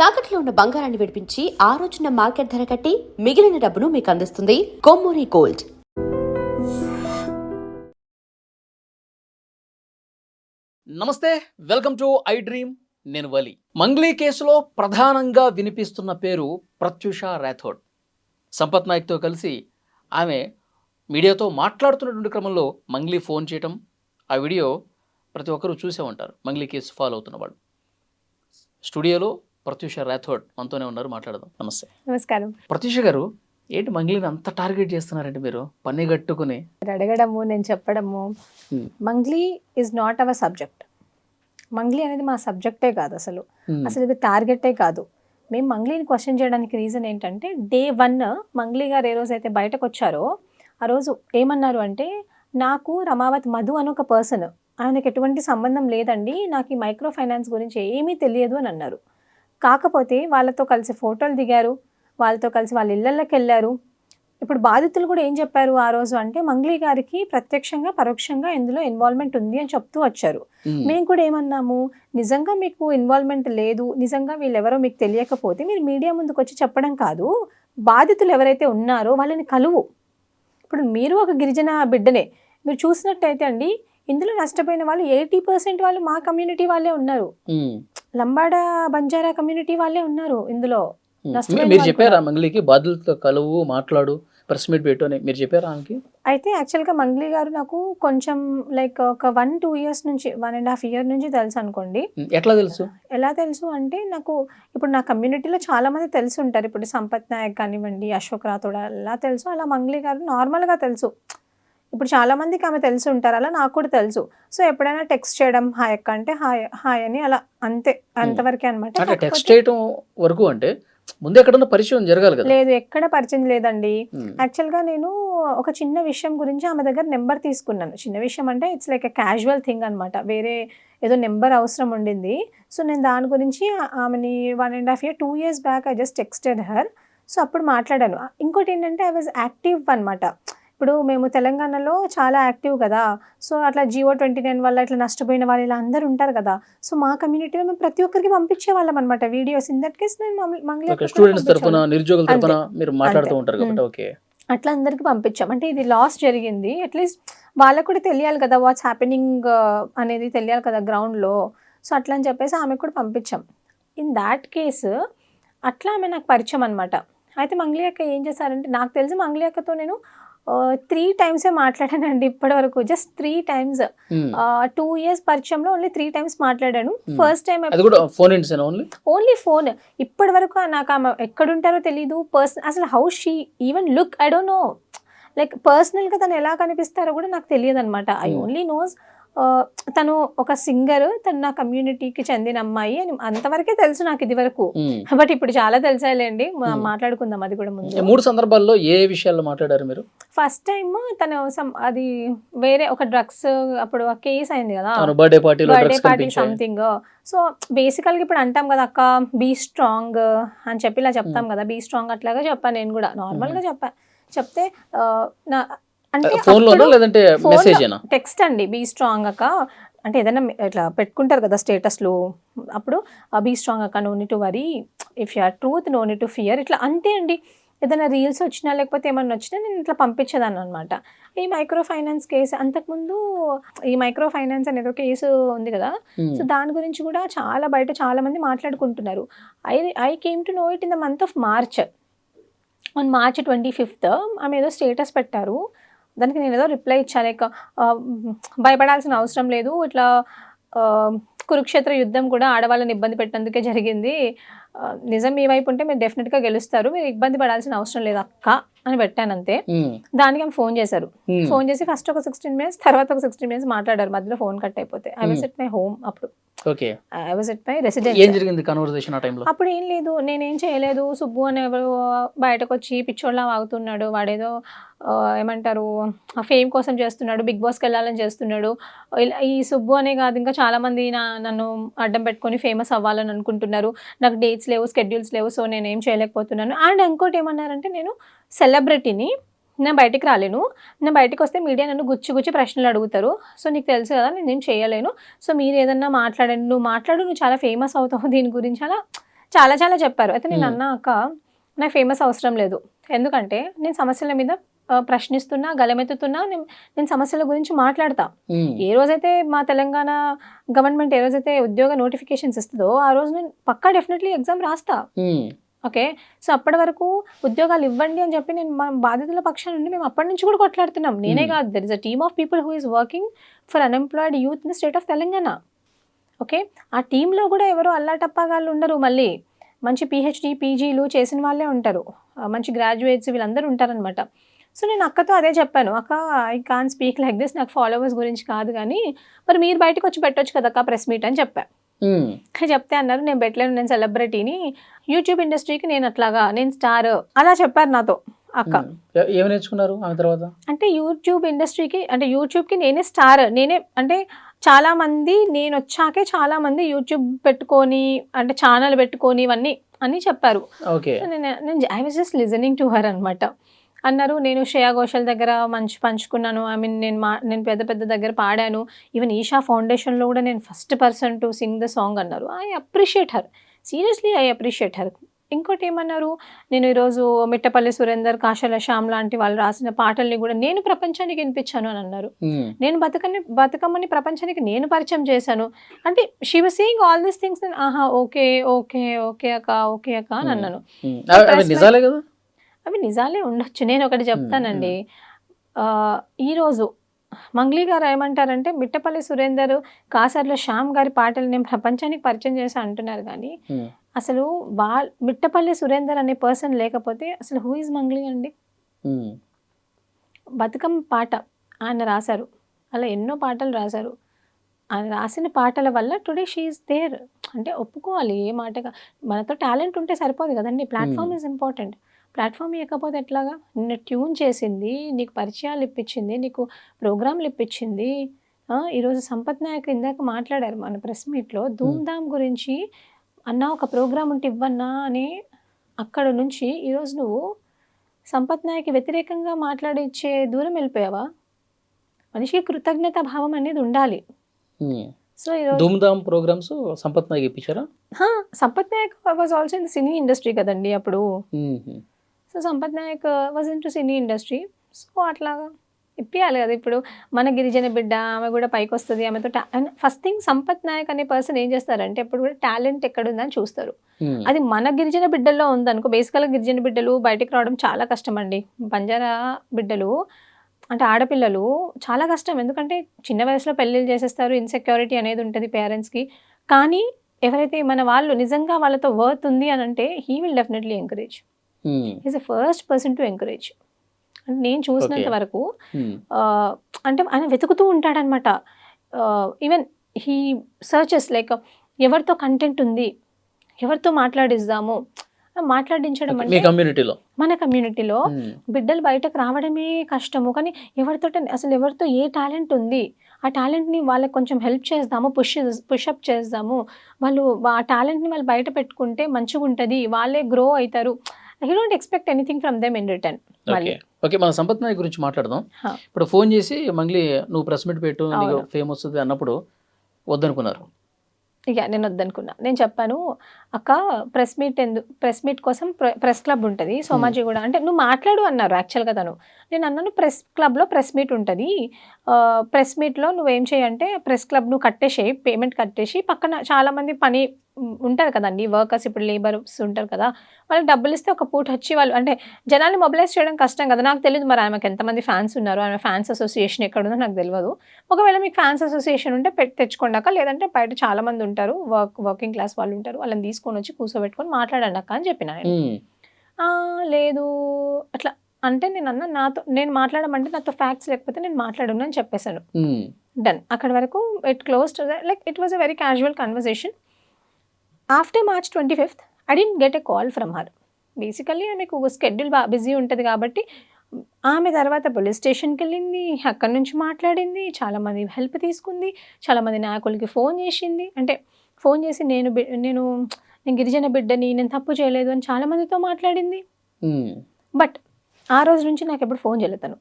తాకట్లో ఉన్న బంగారాన్ని విడిపించి ఆ రోజున మార్కెట్ ధర కట్టి మిగిలిన డబ్బును మీకు అందిస్తుంది కొమ్మూరి గోల్డ్. నమస్తే, వెల్కమ్ టు ఐ డ్రీమ్. నేను వలి. మంగ్లీ కేసులో ప్రధానంగా వినిపిస్తున్న పేరు ప్రత్యూష రాథోడ్. సంపత్ నాయక్తో కలిసి ఆమె మీడియాతో మాట్లాడుతున్నటువంటి క్రమంలో మంగ్లీ ఫోన్ చేయటం, ఆ వీడియో ప్రతి ఒక్కరూ చూసే ఉంటారు. మంగ్లీ కేసు ఫాలో అవుతున్న వాళ్ళు. స్టూడియోలో ప్రత్యూష రాథోడ్ మనతోనే ఉన్నారు, మాట్లాడదాం. నమస్తే. నమస్కారం. ప్రత్యూష గారు, ఏంటి మంగ్లీని అంత టార్గెట్ చేస్తున్నారంటే మీరు పని కట్టుకుని? అడగడము, నేను చెప్పడము. Mangli is not our subject. Mangli అనేది మా సబ్జెక్టే కాదు, అసలు ఇది టార్గెటే కాదు. మేము మంగ్లీని క్వశ్చన్ చేయడానికి రీజన్ ఏంటంటే, Day 1 మంగ్లీ గారు ఏ రోజైతే బయటకు వచ్చారో ఆ రోజు ఏమన్నారు అంటే, నాకు రమావత్ మధు అని ఒక పర్సన్, ఆయనకు ఎటువంటి సంబంధం లేదండి, నాకు ఈ మైక్రో ఫైనాన్స్ గురించి ఏమీ తెలియదు అని అన్నారు. కాకపోతే వాళ్ళతో కలిసి ఫోటోలు దిగారు, వాళ్ళతో కలిసి వాళ్ళ ఇళ్ళకి వెళ్ళారు. ఇప్పుడు బాధితులు కూడా ఏం చెప్పారు ఆ రోజు అంటే, మంగ్లీ గారికి ప్రత్యక్షంగా పరోక్షంగా ఇందులో ఇన్వాల్వ్మెంట్ ఉంది అని చెప్తూ వచ్చారు. మేము కూడా ఏమన్నాము, నిజంగా మీకు ఇన్వాల్వ్మెంట్ లేదు, నిజంగా వీళ్ళెవరో మీకు తెలియకపోతే మీరు మీడియా ముందుకు వచ్చి చెప్పడం కాదు, బాధితులు ఎవరైతే ఉన్నారో వాళ్ళని కలువు. ఇప్పుడు మీరు ఒక గిరిజన బిడ్డనే, మీరు చూసినట్టయితే అండి, ఇందులో నష్టపోయిన వాళ్ళు 80% వాళ్ళు మా కమ్యూనిటీ వాళ్ళే ఉన్నారు. లంబాడా బంజారా కమ్యూనిటీ వాళ్ళే ఉన్నారు ఇందులో. మీరు చెప్పారా మంగ్లీకి బాధితులతో కలువు, మాట్లాడు, ప్రెస్ మీట్ పెట్టు అని మీరు చెప్పారా ఆమెకి? అయితే యాక్చువల్గా మంగ్లీ గారు నాకు కొంచెం లైక్ ఒక 1-2 years నుంచి, 1.5 year నుంచి తెలుసు అనుకోండి. ఎట్లా తెలుసు? ఎలా తెలుసు అంటే, నాకు ఇప్పుడు నా కమ్యూనిటీలో చాలా మంది తెలిసి ఉంటారు. ఇప్పుడు సంపత్ నాయక్ కానివ్వండి, అశోక్ రాథోడ్ అలా తెలుసు, అలా మంగ్లీ గారు నార్మల్గా తెలుసు. ఇప్పుడు చాలా మందికి ఆమె తెలిసి ఉంటారు, అలా నాకు కూడా తెలుసు. సో ఎప్పుడైనా టెక్స్ట్ చేయడం, హాయ్ అక్క అంటే హాయ్ హాయ్ అని, అలా అంతే, అంతవరకే అనమాట. టెక్స్ట్ చేయడం వరకు అంటే ముందు ఎక్కడన్నా పరిచయం జరగాలి కదా? లేదు, ఎక్కడ పరిచయం లేదండి. యాక్చువల్గా నేను ఒక చిన్న విషయం గురించి ఆమె దగ్గర నెంబర్ తీసుకున్నాను. చిన్న విషయం అంటే it's like a casual thing అనమాట. వేరే ఏదో నెంబర్ అవసరం ఉండింది. సో నేను దాని గురించి ఆమెని 1.5 year 2 years back I just texted her. So అప్పుడు మాట్లాడాను. ఇంకోటి ఏంటంటే, ఐ వాజ్ యాక్టివ్ అనమాట. ఇప్పుడు మేము తెలంగాణలో చాలా యాక్టివ్ కదా, సో అట్లా Geo 29 వల్ల ఇట్లా నష్టపోయిన వాళ్ళు ఇలా అందరు ఉంటారు కదా, సో మా కమ్యూనిటీలో మేము ప్రతి ఒక్కరికి పంపించే వాళ్ళం అనమాట వీడియోస్. ఇన్ దట్ కేస్ నేను అట్లా అందరికి పంపించాం. అంటే ఇది లాస్ జరిగింది, అట్లీస్ట్ వాళ్ళకు కూడా తెలియాలి కదా, వాట్స్ హ్యాపెనింగ్ అనేది తెలియాలి కదా గ్రౌండ్లో. సో అట్లా అని చెప్పేసి ఆమెకు కూడా పంపించాం. ఇన్ దాట్ కేసు అట్లా ఆమె నాకు పరిచయం అనమాట. అయితే మంగ్లీ అక్క ఏం చేశారంటే, నాకు తెలిసి మంగ్లీ అక్కతో నేను 3 times మాట్లాడానండి ఇప్పటి వరకు. Just 3 times. 2 years పరిచయంలో ఓన్లీ 3 times మాట్లాడాను. First time only phone. ఇప్పటి వరకు నాకు ఆమె ఎక్కడుంటారో తెలీదు, అసలు how she even look, I don't know, like పర్సనల్గా తను ఎలా కనిపిస్తారో కూడా నాకు తెలియదు అనమాట. ఐ ఓన్లీ నోస్ తను ఒక సింగర్, తను నా కమ్యూనిటీకి చెందిన అమ్మాయి అని అంతవరకే తెలుసు నాకు ఇది వరకు. బట్ ఇప్పుడు చాలా తెలిసాలేండి, మాట్లాడుకుందాం అది కూడా ముందు. 3 సందర్భాల్లో ఏ విషయాల్లో మాట్లాడారు మీరు? ఫస్ట్ టైం తను అది వేరే ఒక డ్రగ్స్, అప్పుడు కేసు అయింది కదా, బర్త్డే పార్టీ సంథింగ్. సో బేసికల్గా ఇప్పుడు అంటాం కదా అక్క, బీ స్ట్రాంగ్ అని చెప్పి ఇలా చెప్తాం కదా, బీ స్ట్రాంగ్ అట్లాగా చెప్పాను నేను కూడా, నార్మల్గా చెప్తే నా అంటే టెక్స్ట్ అండి, బీ స్ట్రాంగ్ అక్క అంటే ఏదైనా ఇట్లా పెట్టుకుంటారు కదా స్టేటస్లు, అప్పుడు బీ స్ట్రాంగ్ అక్క, no need to worry, if you are truth no need to fear, ఇట్లా అంతే అండి. ఏదైనా రీల్స్ వచ్చినా లేకపోతే ఏమన్నా వచ్చినా నేను ఇట్లా పంపించేదాన్ని అనమాట. ఈ మైక్రో ఫైనాన్స్ కేసు, అంతకుముందు ఈ మైక్రో ఫైనాన్స్ అనేది ఒక కేసు ఉంది కదా, సో దాని గురించి కూడా బయట చాలా మంది మాట్లాడుకుంటున్నారు. I came to know it in the month of March. On March 25th ఆమె ఏదో స్టేటస్ పెట్టారు, దానికి నేను ఏదో రిప్లై ఇచ్చాను, లైక్ భయపడాల్సిన అవసరం లేదు, ఇట్లా కురుక్షేత్ర యుద్ధం కూడా ఆడవాళ్ళని ఇబ్బంది పెట్టినందుకే జరిగింది, నిజం మీ వైపు ఉంటే మీరు డెఫినెట్గా గెలుస్తారు, మీరు ఇబ్బంది పడాల్సిన అవసరం లేదు అక్క అని పెట్టాను అంతే. దానికి ఆమె ఫోన్ చేశారు. ఫోన్ చేసి ఫస్ట్ ఒక 16 minutes, తర్వాత ఒక 16 minutes మాట్లాడారు. మధ్యలో ఫోన్ కట్ అయిపోతే I was at my home. అప్పుడు I was at my residence. అప్పుడు ఏం లేదు, నేనేం చేయలేదు, సుబ్బు అని ఎవరు బయటకు వచ్చి పిచ్చోళ్ళ వాగుతున్నాడు, వాడేదో ఏమంటారు ఫేమ్ కోసం చేస్తున్నాడు, బిగ్ బాస్కి వెళ్ళాలని చేస్తున్నాడు, ఈ సుబ్బు అనే కాదు ఇంకా చాలా మంది నన్ను అడ్డం పెట్టుకొని ఫేమస్ అవ్వాలని అనుకుంటున్నారు, నాకు డేట్స్ లేవు, స్కెడ్యూల్స్ లేవు, సో నేనేం చేయలేకపోతున్నాను. అండ్ ఇంకోటి ఏమన్నారంటే, నేను సెలబ్రిటీని, నేను బయటికి రాలేను, నేను బయటకు వస్తే మీడియా నన్ను గుచ్చి ప్రశ్నలు అడుగుతారు, సో నీకు తెలుసు కదా నేనేం చేయలేను, సో మీరు ఏదన్నా మాట్లాడండి, నువ్వు చాలా ఫేమస్ అవుతావు దీని గురించి, అలా చాలా చాలా చెప్పారు. అయితే నేను అన్నా, అక్క నాకు ఫేమస్ అవసరం లేదు, ఎందుకంటే నేను సమస్యల మీద ప్రశ్నిస్తున్నా, గలమెత్తుతున్నా, నేను సమస్యల గురించి మాట్లాడతా. ఏ రోజైతే మా తెలంగాణ గవర్నమెంట్ ఏ రోజైతే ఉద్యోగ నోటిఫికేషన్స్ ఇస్తుందో ఆ రోజు నేను పక్కా డెఫినెట్లీ ఎగ్జామ్ రాస్తా. ఓకే, సో అప్పటి వరకు ఉద్యోగాలు ఇవ్వండి అని చెప్పి నేను మన బాధితుల పక్షాన నుండి మేము అప్పటి నుంచి కూడా కొట్లాడుతున్నాం. నేనే కాదు, there is a team of people who is working for unemployed youth in the state of Telangana. Okay, ఆ టీంలో కూడా ఎవరు అల్లాటప్పగాళ్ళు ఉండరు, మళ్ళీ మంచి పిహెచ్డి పీజీలు చేసిన వాళ్ళే ఉంటారు, మంచి గ్రాడ్యుయేట్స్ వీళ్ళందరూ ఉంటారనమాట. సో నేను అక్కతో అదే చెప్పాను, అక్క I can speak like this, నాకు ఫాలోవర్స్ గురించి కాదు కానీ మరి మీరు బయటకు వచ్చి పెట్టొచ్చు కదా అక్క ప్రెస్ మీట్ అని చెప్పా. చెప్తే అన్నారు నేను పెట్టలేను, నేను సెలబ్రిటీని, యూట్యూబ్ ఇండస్ట్రీకి నేను అట్లాగా, నేను స్టార్, అలా చెప్పారు నాతో అక్క. ఏమి నేర్చుకున్నారు ఆమె తర్వాత? అంటే యూట్యూబ్ ఇండస్ట్రీకి, అంటే యూట్యూబ్కి నేనే స్టార్, నేనే అంటే చాలా మంది నేను వచ్చాకే చాలా మంది యూట్యూబ్ పెట్టుకొని అంటే ఛానల్ పెట్టుకొని ఇవన్నీ అని చెప్పారు. నేను I was just listening to her అనమాట. అన్నారు నేను శ్రేయా ఘోషల్ దగ్గర మంచి పంచుకున్నాను, ఐ మీన్ నేను పెద్ద పెద్ద దగ్గర పాడాను, ఈవెన్ ఈషా ఫౌండేషన్లో కూడా నేను first person to sing the song అన్నారు. I appreciate her, seriously I appreciate her. ఇంకోటి ఏమన్నారు, నేను ఈరోజు మిట్టపల్లి సురేందర్, కాశల శ్యామ్ లాంటి వాళ్ళు రాసిన పాటల్ని కూడా నేను ప్రపంచానికి వినిపించాను అని అన్నారు. నేను బతుకమ్మని ప్రపంచానికి నేను పరిచయం చేశాను అంటే she was saying all these things. ఆహా ఓకే ఓకే ఓకే అక్క, ఓకే అక్క అని అన్నాను. అవి నిజాలే ఉండొచ్చు. నేను ఒకటి చెప్తానండి, ఈరోజు మంగ్లీ గారు ఏమంటారంటే మిట్టపల్లి సురేందర్, కాసర్ల శ్యామ్ గారి పాటలు నేను ప్రపంచానికి పరిచయం చేశా అంటున్నారు, కానీ అసలు మిట్టపల్లి సురేందర్ అనే పర్సన్ లేకపోతే అసలు హూ ఇస్ మంగ్లీ అండి? బతుకమ్మ పాట ఆయన రాశారు, అలా ఎన్నో పాటలు రాశారు. ఆయన రాసిన పాటల వల్ల టుడే షీ ఈస్ దేర్ అంటే ఒప్పుకోవాలి. ఏ మాటగా మనతో టాలెంట్ ఉంటే సరిపోదు కదండి, ప్లాట్ఫామ్ ఈజ్ ఇంపార్టెంట్. ప్లాట్ఫామ్ ఇవ్వకపోతే ఎట్లాగా? నిన్ను ట్యూన్ చేసింది, నీకు పరిచయాలు ఇప్పించింది, నీకు ప్రోగ్రాంలు ఇప్పించింది. ఈరోజు సంపత్ నాయక్ ఇందాక మాట్లాడారు మన ప్రెస్ మీట్లో ధూమ్ధామ్ గురించి, అన్న ఒక ప్రోగ్రామ్ ఉంటే ఇవ్వన్నా అని. అక్కడ నుంచి ఈరోజు నువ్వు సంపత్ నాయక్ వ్యతిరేకంగా మాట్లాడించే దూరం వెళ్ళిపోయావా? మనిషికి కృతజ్ఞత భావం అనేది ఉండాలి. So Dhoom Dham programmes Sampath Naik ఇప్పించారా? Sampath Naik was also in cine industry కదండి అప్పుడు. So Sampath Naik was in to cine industry. So అట్లాగా ఇప్పియాలి కదా. ఇప్పుడు మన గిరిజన బిడ్డ, ఆమె కూడా పైకి వస్తుంది, ఆమెతో ఫస్ట్ థింగ్ సంపత్ నాయక్ అనే పర్సన్ ఏం చేస్తారంటే ఎప్పుడు కూడా టాలెంట్ ఎక్కడుందని చూస్తారు. అది మన గిరిజన బిడ్డల్లో ఉందనుకో, బేసికల్గా గిరిజన బిడ్డలు బయటకు రావడం చాలా కష్టం అండి. బంజారా బిడ్డలు అంటే ఆడపిల్లలు చాలా కష్టం, ఎందుకంటే చిన్న వయసులో పెళ్ళిళ్ళు చేసేస్తారు, ఇన్సెక్యూరిటీ అనేది ఉంటుంది పేరెంట్స్కి. కానీ ఎవరైతే మన వాళ్ళు నిజంగా వాళ్ళతో వర్త్ ఉంది అని అంటే he will definitely encourage. Is the first person to encourage. అంటే నేను చూసినంత వరకు అంటే ఆయన వెతుకుతూ ఉంటాడనమాట. ఈవెన్ హీ సర్చెస్ లైక్ ఎవరితో కంటెంట్ ఉంది, ఎవరితో మాట్లాడిద్దాము, మాట్లాడించడం అంటే మన కమ్యూనిటీలో బిడ్డలు బయటకు రావడమే కష్టము, కానీ ఎవరితో ఏ టాలెంట్ ఉంది ఆ టాలెంట్ని వాళ్ళకి కొంచెం హెల్ప్ చేద్దాము, పుషప్ చేద్దాము, వాళ్ళు ఆ టాలెంట్ని వాళ్ళు బయట పెట్టుకుంటే మంచిగా ఉంటుంది, వాళ్ళే గ్రో అవుతారు. You don't expect anything from them in return. Okay, మన సంపత్ నాయక్ గురించి మాట్లాడదాం. ఇప్పుడు ఫోన్ చేసి మంగ్లీ నువ్వు ప్రెస్ మీట్ పెట్టు, నీకు ఫేమ్ వస్తుంది అన్నప్పుడు వద్దనుకున్నారు? ఇక నేను వద్దనుకున్నా. నేను చెప్పాను అక్క ప్రెస్ మీట్ కోసం ప్రెస్ క్లబ్ ఉంటుంది సోమాజిగూడ అంటే నువ్వు మాట్లాడు అన్నారు యాక్చువల్గా తను. నేను అన్నాను ప్రెస్ క్లబ్లో ప్రెస్ మీట్ ఉంటుంది, ప్రెస్ మీట్లో నువ్వేం చేయంటే ప్రెస్ క్లబ్ నువ్వు కట్టేసేయి, పేమెంట్ కట్టేసి పక్కన చాలామంది పని ఉంటారు కదండి, వర్కర్స్ ఇప్పుడు లేబర్స్ ఉంటారు కదా, వాళ్ళకి డబ్బులు ఇస్తే ఒక పూట వచ్చి వాళ్ళు అంటే జనాల్ని మొబిలైజ్ చేయడం కష్టం కదా. నాకు తెలియదు మరి ఆమెకు ఎంతమంది ఫ్యాన్స్ ఉన్నారు, ఆమె ఫ్యాన్స్ అసోసియేషన్ ఎక్కడుందో నాకు తెలియదు. ఒకవేళ మీకు ఫ్యాన్స్ అసోసియేషన్ ఉంటే తెచ్చుకోండాక, లేదంటే బయట చాలా మంది ఉంటారు వర్కింగ్ క్లాస్ వాళ్ళు ఉంటారు, వాళ్ళని తీసుకొని వచ్చి కూర్చోబెట్టుకొని మాట్లాడండి అక్క అని చెప్పిన. లేదు అట్లా అంటే నేను అన్న నేను మాట్లాడమంటే నాతో ఫ్యాక్ట్స్ లేకపోతే నేను మాట్లాడను అని చెప్పేశాను. డన్, అక్కడ వరకు it closed. Like it was a very casual conversation. After March 25th I didn't get a call from her. Basically ఆమెకు షెడ్యూల్ బిజీ ఉంటుంది కాబట్టి ఆమె తర్వాత పోలీస్ స్టేషన్కి వెళ్ళింది, అక్కడి నుంచి మాట్లాడింది, చాలామంది హెల్ప్ తీసుకుంది, చాలామంది నాయకులకి ఫోన్ చేసింది. అంటే ఫోన్ చేసి నేను గిరిజన బిడ్డని, నేను తప్పు చేయలేదు అని చాలామందితో మాట్లాడింది. బట్ ఆ రోజు నుంచి నాకు ఎప్పుడు ఫోన్ చేయలేదు తను.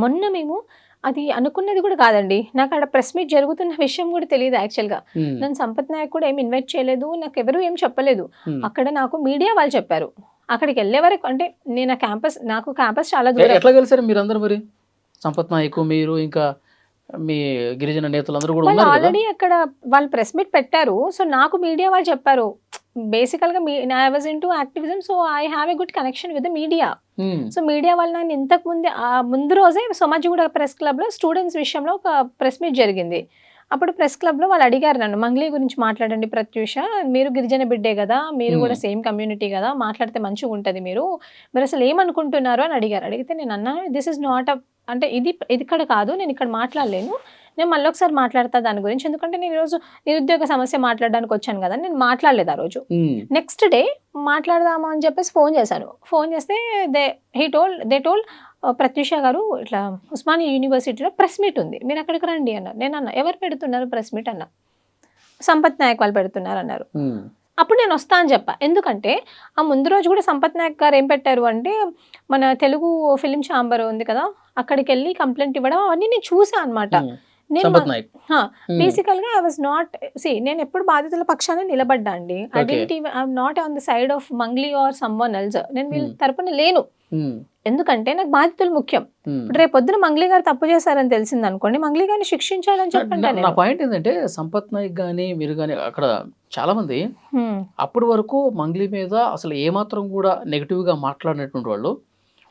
మొన్న మేము అది అనుకున్నది కూడా కాదండి. నాకు ఆడ ప్రెస్ మీట్ జరుగుతున్న విషయం కూడా తెలీదు యాక్చువల్‌గా. ఉమ్, నన్ను సంపత్ నాయక్ కూడా ఏమి ఇన్వైట్ చేయలేదు. నాకెవరు ఏం చెప్పలేదు. ఉమ్. అక్కడ నాకు మీడియా వాళ్ళు చెప్పారు. అక్కడికెళ్ళే వరకు అంటే నేను నాకు క్యాంపస్ చాలా దూరం. ఎట్లా కలిసారు మీరందరూ మరి? సంపత్ నాయక్, మీరు, ఇంకా మీ గిరిజన నేతలందరూ కూడా వాళ్ళు ఉన్నారు కదా? ఆల్రెడీ అక్కడ వాళ్ళు ప్రెస్ మీట్ పెట్టారు. సో నాకు మీడియా వాళ్ళు చెప్పారు. బేసికల్‌గా I was into activism. So I have a good connection with the media. Um, so media వాళ్ళు నన్ను ఇంతకు ముందే ముందు రోజే సోమాజిగూడ ప్రెస్ క్లబ్‌లో స్టూడెంట్స్ విషయంలో ఒక ప్రెస్ మీట్ జరిగింది. అప్పుడు ప్రెస్ క్లబ్‌లో వాళ్ళు అడిగారు నన్ను, "మంగ్లీ గురించి మాట్లాడండి ప్రత్యూష. మీరు గిరిజన బిడ్డే గదా! మీరు ఉమ్, కూడా సేమ్ కమ్యూనిటీ గదా! మాట్లాడితే మంచిగుంటది మీరు. మీరసలు ఏమనుకుంటున్నారు?" అని అడిగారు. అడిగితే నేనన్నా, "దిస్ ఈజ్ నాట్ అంటే ఇది ఇక్కడ కాదు. నేనిక్కడ మాట్లాడలేను. నేను మళ్ళొకసారి మాట్లాడతా దాని గురించి. ఎందుకంటే నేను ఈరోజు నిరుద్యోగ సమస్య మాట్లాడడానికి వచ్చాను గదా!" నేను మాట్లాడలేదు ఆ రోజు. ఉమ్, నెక్స్ట్ డే మాట్లాడదాము అని చెప్పేసి ఫోన్ చేశాను. ఫోన్ చేస్తే దే టోల్డ్ ప్రత్యూష గారు ఇట్లా ఉస్మానియా యూనివర్సిటీలో ప్రెస్ మీట్ ఉంది. మీరు అక్కడికి రండి అన్నారు. నేనన్నా, ఎవరు పెడుతున్నారు ప్రెస్ మీట్ అన్నా. సంపత్ నాయక్ వాళ్ళు పెడుతున్నారు అన్నారు. ఉమ్, అప్పుడు నేను వస్తా అని చెప్పా. ఎందుకంటే ఆ ముందు రోజు కూడా సంపత్ నాయక్ గారు ఏం పెట్టారు అంటే మన తెలుగు ఫిలిం ఛాంబర్ ఉంది కదా, అక్కడికి వెళ్ళి కంప్లైంట్ ఇవ్వడం అవన్నీ నేను చూసా అనమాట. ఉమ్. నేను సంపత్ నాయక్. ఉమ్, బేసికల్‌గా ఐ వాస్ నాట్ నేను ఎప్పుడు బాధితుల పక్షాన నిలబడ్డా అండి. Okay. I'm not on the side of Mangli or someone else. నేను వీళ్ళ ఉమ్, తరపున లేను. ఉమ్, ఎందుకంటే నాకు బాధితులు ముఖ్యం. ఉమ్. ఇప్పుడు రేపు పొద్దున మంగ్లీ గారు తప్పు చేశారని తెలిసిందనుకోండి, మంగ్లీ గారిని శిక్షించాలని చెప్పండి నా నేను. పాయింట్ ఏంటంటే, సంపత్ నాయక్ కానీ మీరు కానీ అక్కడ చాలా మంది హ్మ్. అప్పటి వరకు మంగ్లీ మీద అసలు ఏమాత్రం కూడా నెగిటివ్గా మాట్లాడినటువంటి వాళ్ళు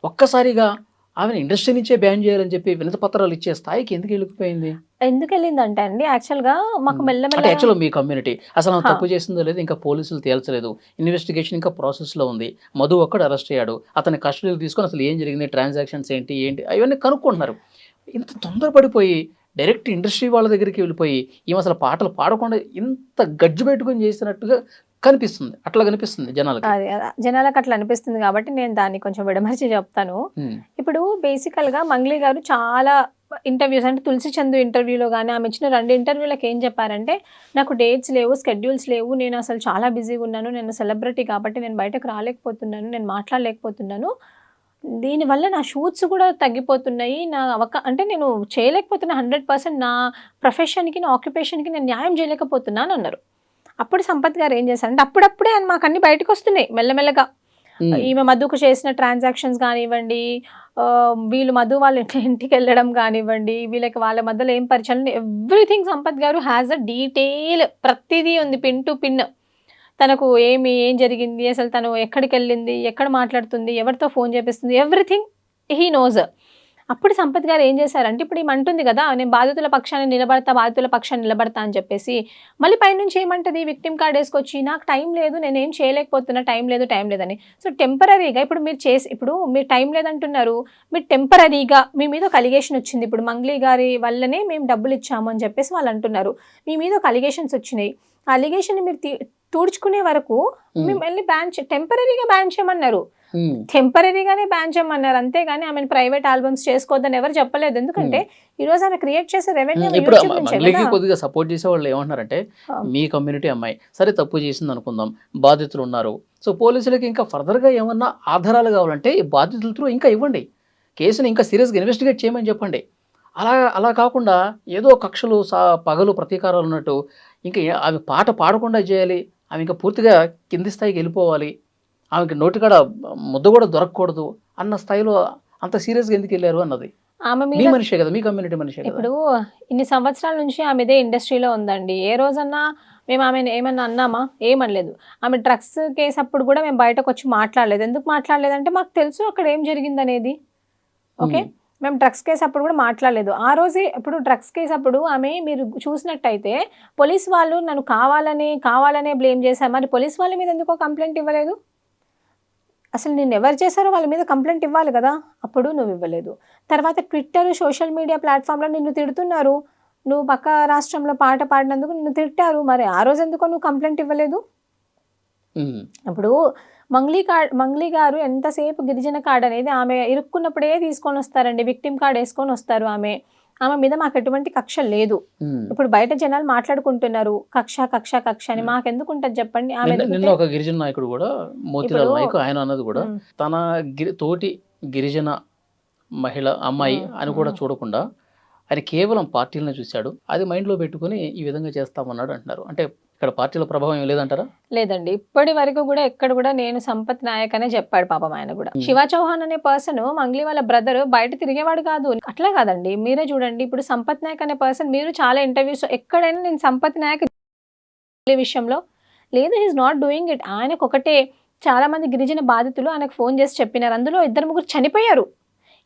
ఒక్కసారిగా ఆమెను ఇండస్ట్రీ నుంచే బ్యాన్ చేయాలని చెప్పి వినతి పత్రాలు ఇచ్చే స్థాయికి ఎందుకు వెళ్ళిపోయింది? ఎందుకెళ్ళిందంటే అండి యాక్చువల్‌గా మాకు అంటే మెల్లమెల్ల యాక్చువల్గా మీ కమ్యూనిటీ అసలు ఆమె హా! తప్పు చేసిందో లేదు ఇంకా పోలీసులు తేల్చలేదు, ఇన్వెస్టిగేషన్ ఇంకా ప్రాసెస్లో ఉంది, మధు ఒక్కడు అరెస్ట్ అయ్యాడు, అతని కస్టడీలో తీసుకొని అసలు ఏం జరిగింది, ట్రాన్సాక్షన్స్ ఏంటి ఏంటి అవన్నీ కనుక్కుంటున్నారు. ఇంత తొందరపడిపోయి డైరెక్ట్ ఇండస్ట్రీ వాళ్ళ దగ్గరికి వెళ్ళిపోయి ఈమె అసలు పాటలు పాడకుండా ఇంత గజ్జు పెట్టుకొని చేసినట్టుగా కనిపిస్తుంది, అట్లా కనిపిస్తుంది జనాలకి. అది జనాలకు అట్లా అనిపిస్తుంది కాబట్టి నేను దాన్ని కొంచెం విడమర్చి చెప్తాను. ఉమ్, ఇప్పుడు బేసికల్‌గా మంగ్లీ గారు చాలా ఇంటర్వ్యూస్ అంటే 'తులసి చందు' ఇంటర్వ్యూలో గాని, ఆమె ఇచ్చిన 2 ఇంటర్వ్యూలకి ఏం చెప్పారంటే, "నాకు డేట్స్ లేవు, స్కెడ్యూల్స్ లేవు. నేను అసలు చాలా బిజీగా ఉన్నాను. నేను సెలబ్రిటీ కాబట్టి నేను బయటకు రాలేకపోతున్నాను. నేను మాట్లాడలేకపోతున్నాను. దీనివల్ల నా షూట్స్ కూడా తగ్గిపోతున్నాయి. నా అంటే నేను చేయలేకపోతున్నా 100% నా ప్రొఫెషన్‌కి, నా ఆక్యుపేషన్‌కి నేను న్యాయం చేయలేకపోతున్నాను" అన్నారు. అప్పుడు సంపత్ గారు ఏం చేశారంటే, అప్పుడప్పుడే మాకు అన్ని బయటకొస్తున్నాయి మెల్లమెల్లగా. ఉమ్, ఈమె మధుకు చేసిన ట్రాన్సాక్షన్స్ కానివ్వండి, వీళ్ళు మధు వాళ్ళ ఇంటికెళ్ళడం కానివ్వండి, వీళ్ళకి వాళ్ళ మధ్యలో ఏం పరిచయాలు, ఎవ్రీథింగ్ సంపత్ గారు హ్యాస్ అ డీటెయిల్, ప్రతిదీ ఉంది పిన్ టు పిన్. తనకు ఏం జరిగింది, అసలు తను ఎక్కడికెళ్ళింది, ఎక్కడ మాట్లాడుతుంది, ఎవరితో ఫోన్ చేపిస్తుంది, ఎవ్రీథింగ్ హీ నోస్. అప్పుడు సంపత్ గారు ఏం చేశారంటే, ఇప్పుడు ఈమె అంటుంది కదా, నేను బాధితుల పక్షాన నిలబడతా అని చెప్పేసి, మళ్ళీ పైనుంచి ఏమంటది, విక్టిమ్ కార్డ్ వేసుకొచ్చి నాకు టైం లేదు, నేనేం చేయలేకపోతున్నా, టైం లేదని. సో టెంపరరీగా ఇప్పుడు మీరు టైం లేదంటున్నారు, మీరు టెంపరరీగా మీ మీద ఒక అలిగేషన్ వచ్చింది. ఇప్పుడు మంగ్లీ గారి వల్లనే మేము డబ్బులు ఇచ్చాము అని చెప్పేసి వాళ్ళు అంటున్నారు. మీ మీద ఒక అలిగేషన్స్ వచ్చినాయి. ఆ అలిగేషన్ మీరు తుడుచుకునే వరకు మేము వెళ్ళి టెంపరరీగా బ్యాన్ చేయమన్నారు. ఉమ్. టెంపరరీగానే బ్యాన్ చేయమన్నారు, అంతేగాని ఆమెను ప్రైవేట్ ఆల్బమ్స్ చేసుకోవద్దని ఎవరు చెప్పలేదు. ఎందుకంటే ఈ రోజు ఆమె క్రియేట్ చేసే రెవెన్యూ ఇప్పుడు యూట్యూబ్ నుంచే మంగ్లీకి కదా. కొద్దిగా సపోర్ట్ చేసే వాళ్ళు ఏమంటున్నారంటే, ఆ. మీ కమ్యూనిటీ అమ్మాయి సరే తప్పు చేసింది అనుకుందాం, బాధితులు ఉన్నారు, సో పోలీసులకి ఇంకా ఫర్దర్గా ఏమన్నా ఆధారాలు కావాలంటే ఈ బాధితుల త్రూ ఇంకా ఇవ్వండి, కేసుని ఇంకా సీరియస్గా ఇన్వెస్టిగేట్ చేయమని చెప్పండి. అలా కాకుండా ఏదో కక్షలు పగలు ప్రతీకారాలు ఉన్నట్టు ఇంకా ఆమె పాట పాడకుండా చేయాలి, ఆమె ఇంకా పూర్తిగా కింది స్థాయికి వెళ్ళిపోవాలి, ఆమెకి నోటికాడ ముద్ద కూడా దొరకకూడదు అన్న స్థాయిలో అంత సీరియస్గా ఎందుకు వెళ్ళారు అన్నది. ఆమె మీ మీద మనిషే కదా, మీ కమ్యూనిటీ మనిషే కదా. ఇప్పుడు ఇన్ని సంవత్సరాల నుంచి ఆమె ఇదే ఇండస్ట్రీలో ఉందండి. ఏ రోజన్నా మేము ఆమెను ఏమన్నా అన్నామా? ఏమనలేదు. ఆమె డ్రగ్స్ కేసు అప్పుడు కూడా మేము బయటకు వచ్చి మాట్లాడలేదు. ఎందుకు మాట్లాడలేదంటే మాకు తెలుసు అక్కడ ఏం జరిగిందనేది. ఓకే, ఉమ్, మేము డ్రగ్స్ కేసు అప్పుడు కూడా మాట్లాడలేదు. ఆ రోజే ఇప్పుడు డ్రగ్స్ కేసు అప్పుడు ఆమె మీరు చూసినట్టయితే పోలీస్ వాళ్ళు నన్ను కావాలనే బ్లేమ్ చేశారు. మరి పోలీస్ వాళ్ళ మీద ఎందుకో కంప్లైంట్ ఇవ్వలేదు? అసలు నిన్ను ఎవరు చేశారో వాళ్ళ మీద కంప్లైంట్ ఇవ్వాలి కదా, అప్పుడు నువ్వు ఇవ్వలేదు. తర్వాత ట్విట్టర్, సోషల్ మీడియా ప్లాట్ఫామ్లో నిన్ను తిడుతున్నారు. నువ్వు పక్క రాష్ట్రంలో పాట పాడినందుకు నిన్ను తిట్టారు. మరి ఆ రోజు ఎందుకో నువ్వు కంప్లైంట్ ఇవ్వలేదు? ఉమ్, ఇప్పుడు మంగ్లీ గారు ఎంతసేపు గిరిజన కార్డ్ అనేది ఆమె ఇరుక్కున్నప్పుడే తీసుకొని వస్తారండి. విక్టిమ్ కార్డ్ వేసుకొని వస్తారు. ఆమె మీద మాకు ఎటువంటి కక్ష లేదు. ఉమ్. ఇప్పుడు బయట జనాలు మాట్లాడుకుంటున్నారు కక్ష అని. మాకెందుకు ఉంటుంది చెప్పండి? ఆమె నిన్న ఒక గిరిజన నాయకుడు కూడా, మోతిలాల్ ఇప్పుడు నాయక్, ఆయన అన్నది కూడా తన తోటి గిరిజన మహిళ అమ్మాయి అని కూడా చూడకుండా ఆయన కేవలం పార్టీలను చూశాడు, అది మైండ్లో పెట్టుకుని ఈ విధంగా చేస్తామన్నాడు అంటున్నారు. అంటే ఇక్కడ పార్టీల ప్రభావం ఏం లేదంటారా? లేదండి, ఇప్పటి వరకు కూడా ఎక్కడ కూడా నేను సంపత్ నాయక్ అనే చెప్పాడు పాపం ఆయన కూడా. శివ చౌహాన్ అనే పర్సన్ మంగ్లీ వాళ్ళ బ్రదర్ బయట తిరిగేవాడు కాదు. అట్లా కాదండి, మీరే చూడండి ఇప్పుడు సంపత్ నాయక్ అనే పర్సన్, మీరు చాలా ఇంటర్వ్యూస్ ఎక్కడైనా నేను సంపత్ నాయక్ విషయంలో లేదు, హీఈస్ నాట్ డూయింగ్ ఇట్. ఆయనకు ఒకటే, చాలా మంది గిరిజన బాధితులు ఆయనకు ఫోన్ చేసి చెప్పినారు, అందులో 2-3 చనిపోయారు.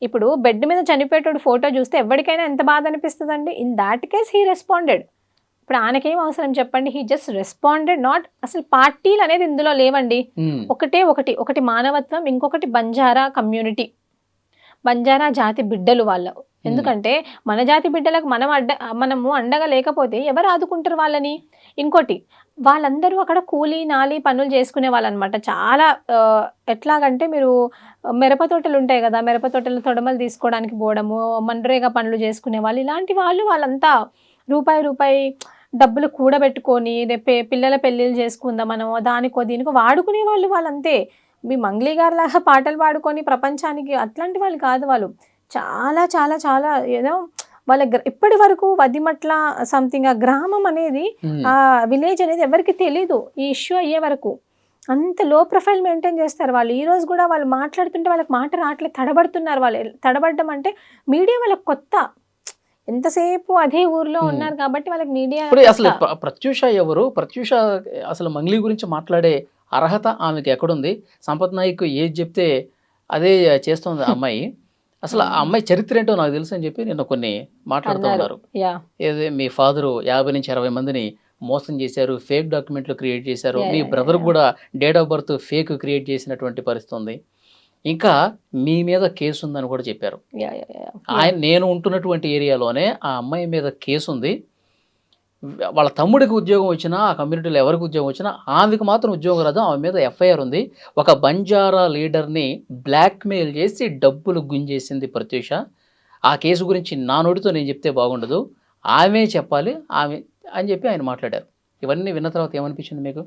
ఇప్పుడు బెడ్ మీద చనిపోయేటోడు ఫోటో చూస్తే ఎవరికైనా ఎంత బాధ అనిపిస్తుందండి. In that case he responded. ఇప్పుడు ఆయనకేం అవసరం చెప్పండి, హీ జస్ట్ రెస్పాండెడ్. నాట్ అసలు పార్టీలు అనేది ఇందులో లేవండి. ఒకటి మానవత్వం, ఇంకొకటి బంజారా కమ్యూనిటీ, బంజారా జాతి బిడ్డలు వాళ్ళు. ఎందుకంటే మన జాతి బిడ్డలకు మనము అండగా లేకపోతే ఎవరు ఆదుకుంటారు వాళ్ళని? ఇంకోటి, వాళ్ళందరూ అక్కడ కూలీ నాలి పనులు చేసుకునే వాళ్ళు అనమాట. చాలా ఎట్లాగంటే, మీరు మిరప తోటలు ఉంటాయి కదా, మిరప తోటలు తొడమలు తీసుకోవడానికి పోవడము, మన్రేగా పనులు చేసుకునే వాళ్ళు, ఇలాంటి వాళ్ళంతా రూపాయి డబ్బులు కూడబెట్టుకొని రేపే పిల్లల పెళ్ళిళ్ళు చేసుకుందాం మనం, దానికో దీనికో వాడుకునే వాళ్ళంతే. మీ మంగ్లీ గారు లాగా పాటలు పాడుకొని ప్రపంచానికి అట్లాంటి వాళ్ళు కాదు. వాళ్ళు చాలా చాలా చాలా ఏదో వాళ్ళ ఇప్పటి వరకు వదిమట్ల సంథింగ్ ఆ గ్రామం అనేది, ఆ విలేజ్ అనేది ఎవరికి తెలీదు. ఈ ఇష్యూ అయ్యే వరకు అంత లో ప్రొఫైల్ మెయింటైన్ చేస్తారు వాళ్ళు. ఈ రోజు కూడా వాళ్ళు మాట్లాడుతుంటే వాళ్ళకి మాట రావట్లేదు, తడబడుతున్నారు. వాళ్ళు తడబడ్డం అంటే మీడియా వాళ్ళకి కొత్త, ఎంతసేపు అదే ఊర్లో ఉన్నారు కాబట్టి వాళ్ళకి మీడియా. అసలు ప్రత్యూష ఎవరు? ప్రత్యూష అసలు మంగ్లీ గురించి మాట్లాడే అర్హత ఆమెకి ఎక్కడుంది? సంపత్ నాయక్ ఏది చెప్తే అదే చేస్తుంది ఆ అమ్మాయి. అసలు ఆ అమ్మాయి చరిత్ర ఏంటో నాకు తెలుసు అని చెప్పి నిన్న కొన్ని మాట్లాడుతూ ఉన్నారు. ఏదే మీ ఫాదరు 50 నుంచి 60 మందిని మోసం చేశారు, ఫేక్ డాక్యుమెంట్లు క్రియేట్ చేశారు, మీ బ్రదర్ కూడా date of birth fake create చేసినటువంటి పరిస్థితి ఉంది, ఇంకా మీ మీద కేసు ఉందని కూడా చెప్పారు. నేను ఉంటున్నటువంటి ఏరియాలోనే ఆ అమ్మాయి మీద కేసు ఉంది. వాళ్ళ తమ్ముడికి ఉద్యోగం వచ్చినా, ఆ కమ్యూనిటీలో ఎవరికి ఉద్యోగం వచ్చినా ఆమెకు మాత్రం ఉద్యోగం రాదు. ఆమె మీద ఎఫ్ఐఆర్ ఉంది. ఒక బంజారా లీడర్ని బ్లాక్మెయిల్ చేసి డబ్బులు గుంజేసింది ప్రత్యూష. ఆ కేసు గురించి నా నోటితో నేను చెప్తే బాగుండదు, ఆమె చెప్పాలి ఆమె అని చెప్పి ఆయన మాట్లాడారు. ఇవన్నీ విన్న తర్వాత ఏమనిపించింది మీకు?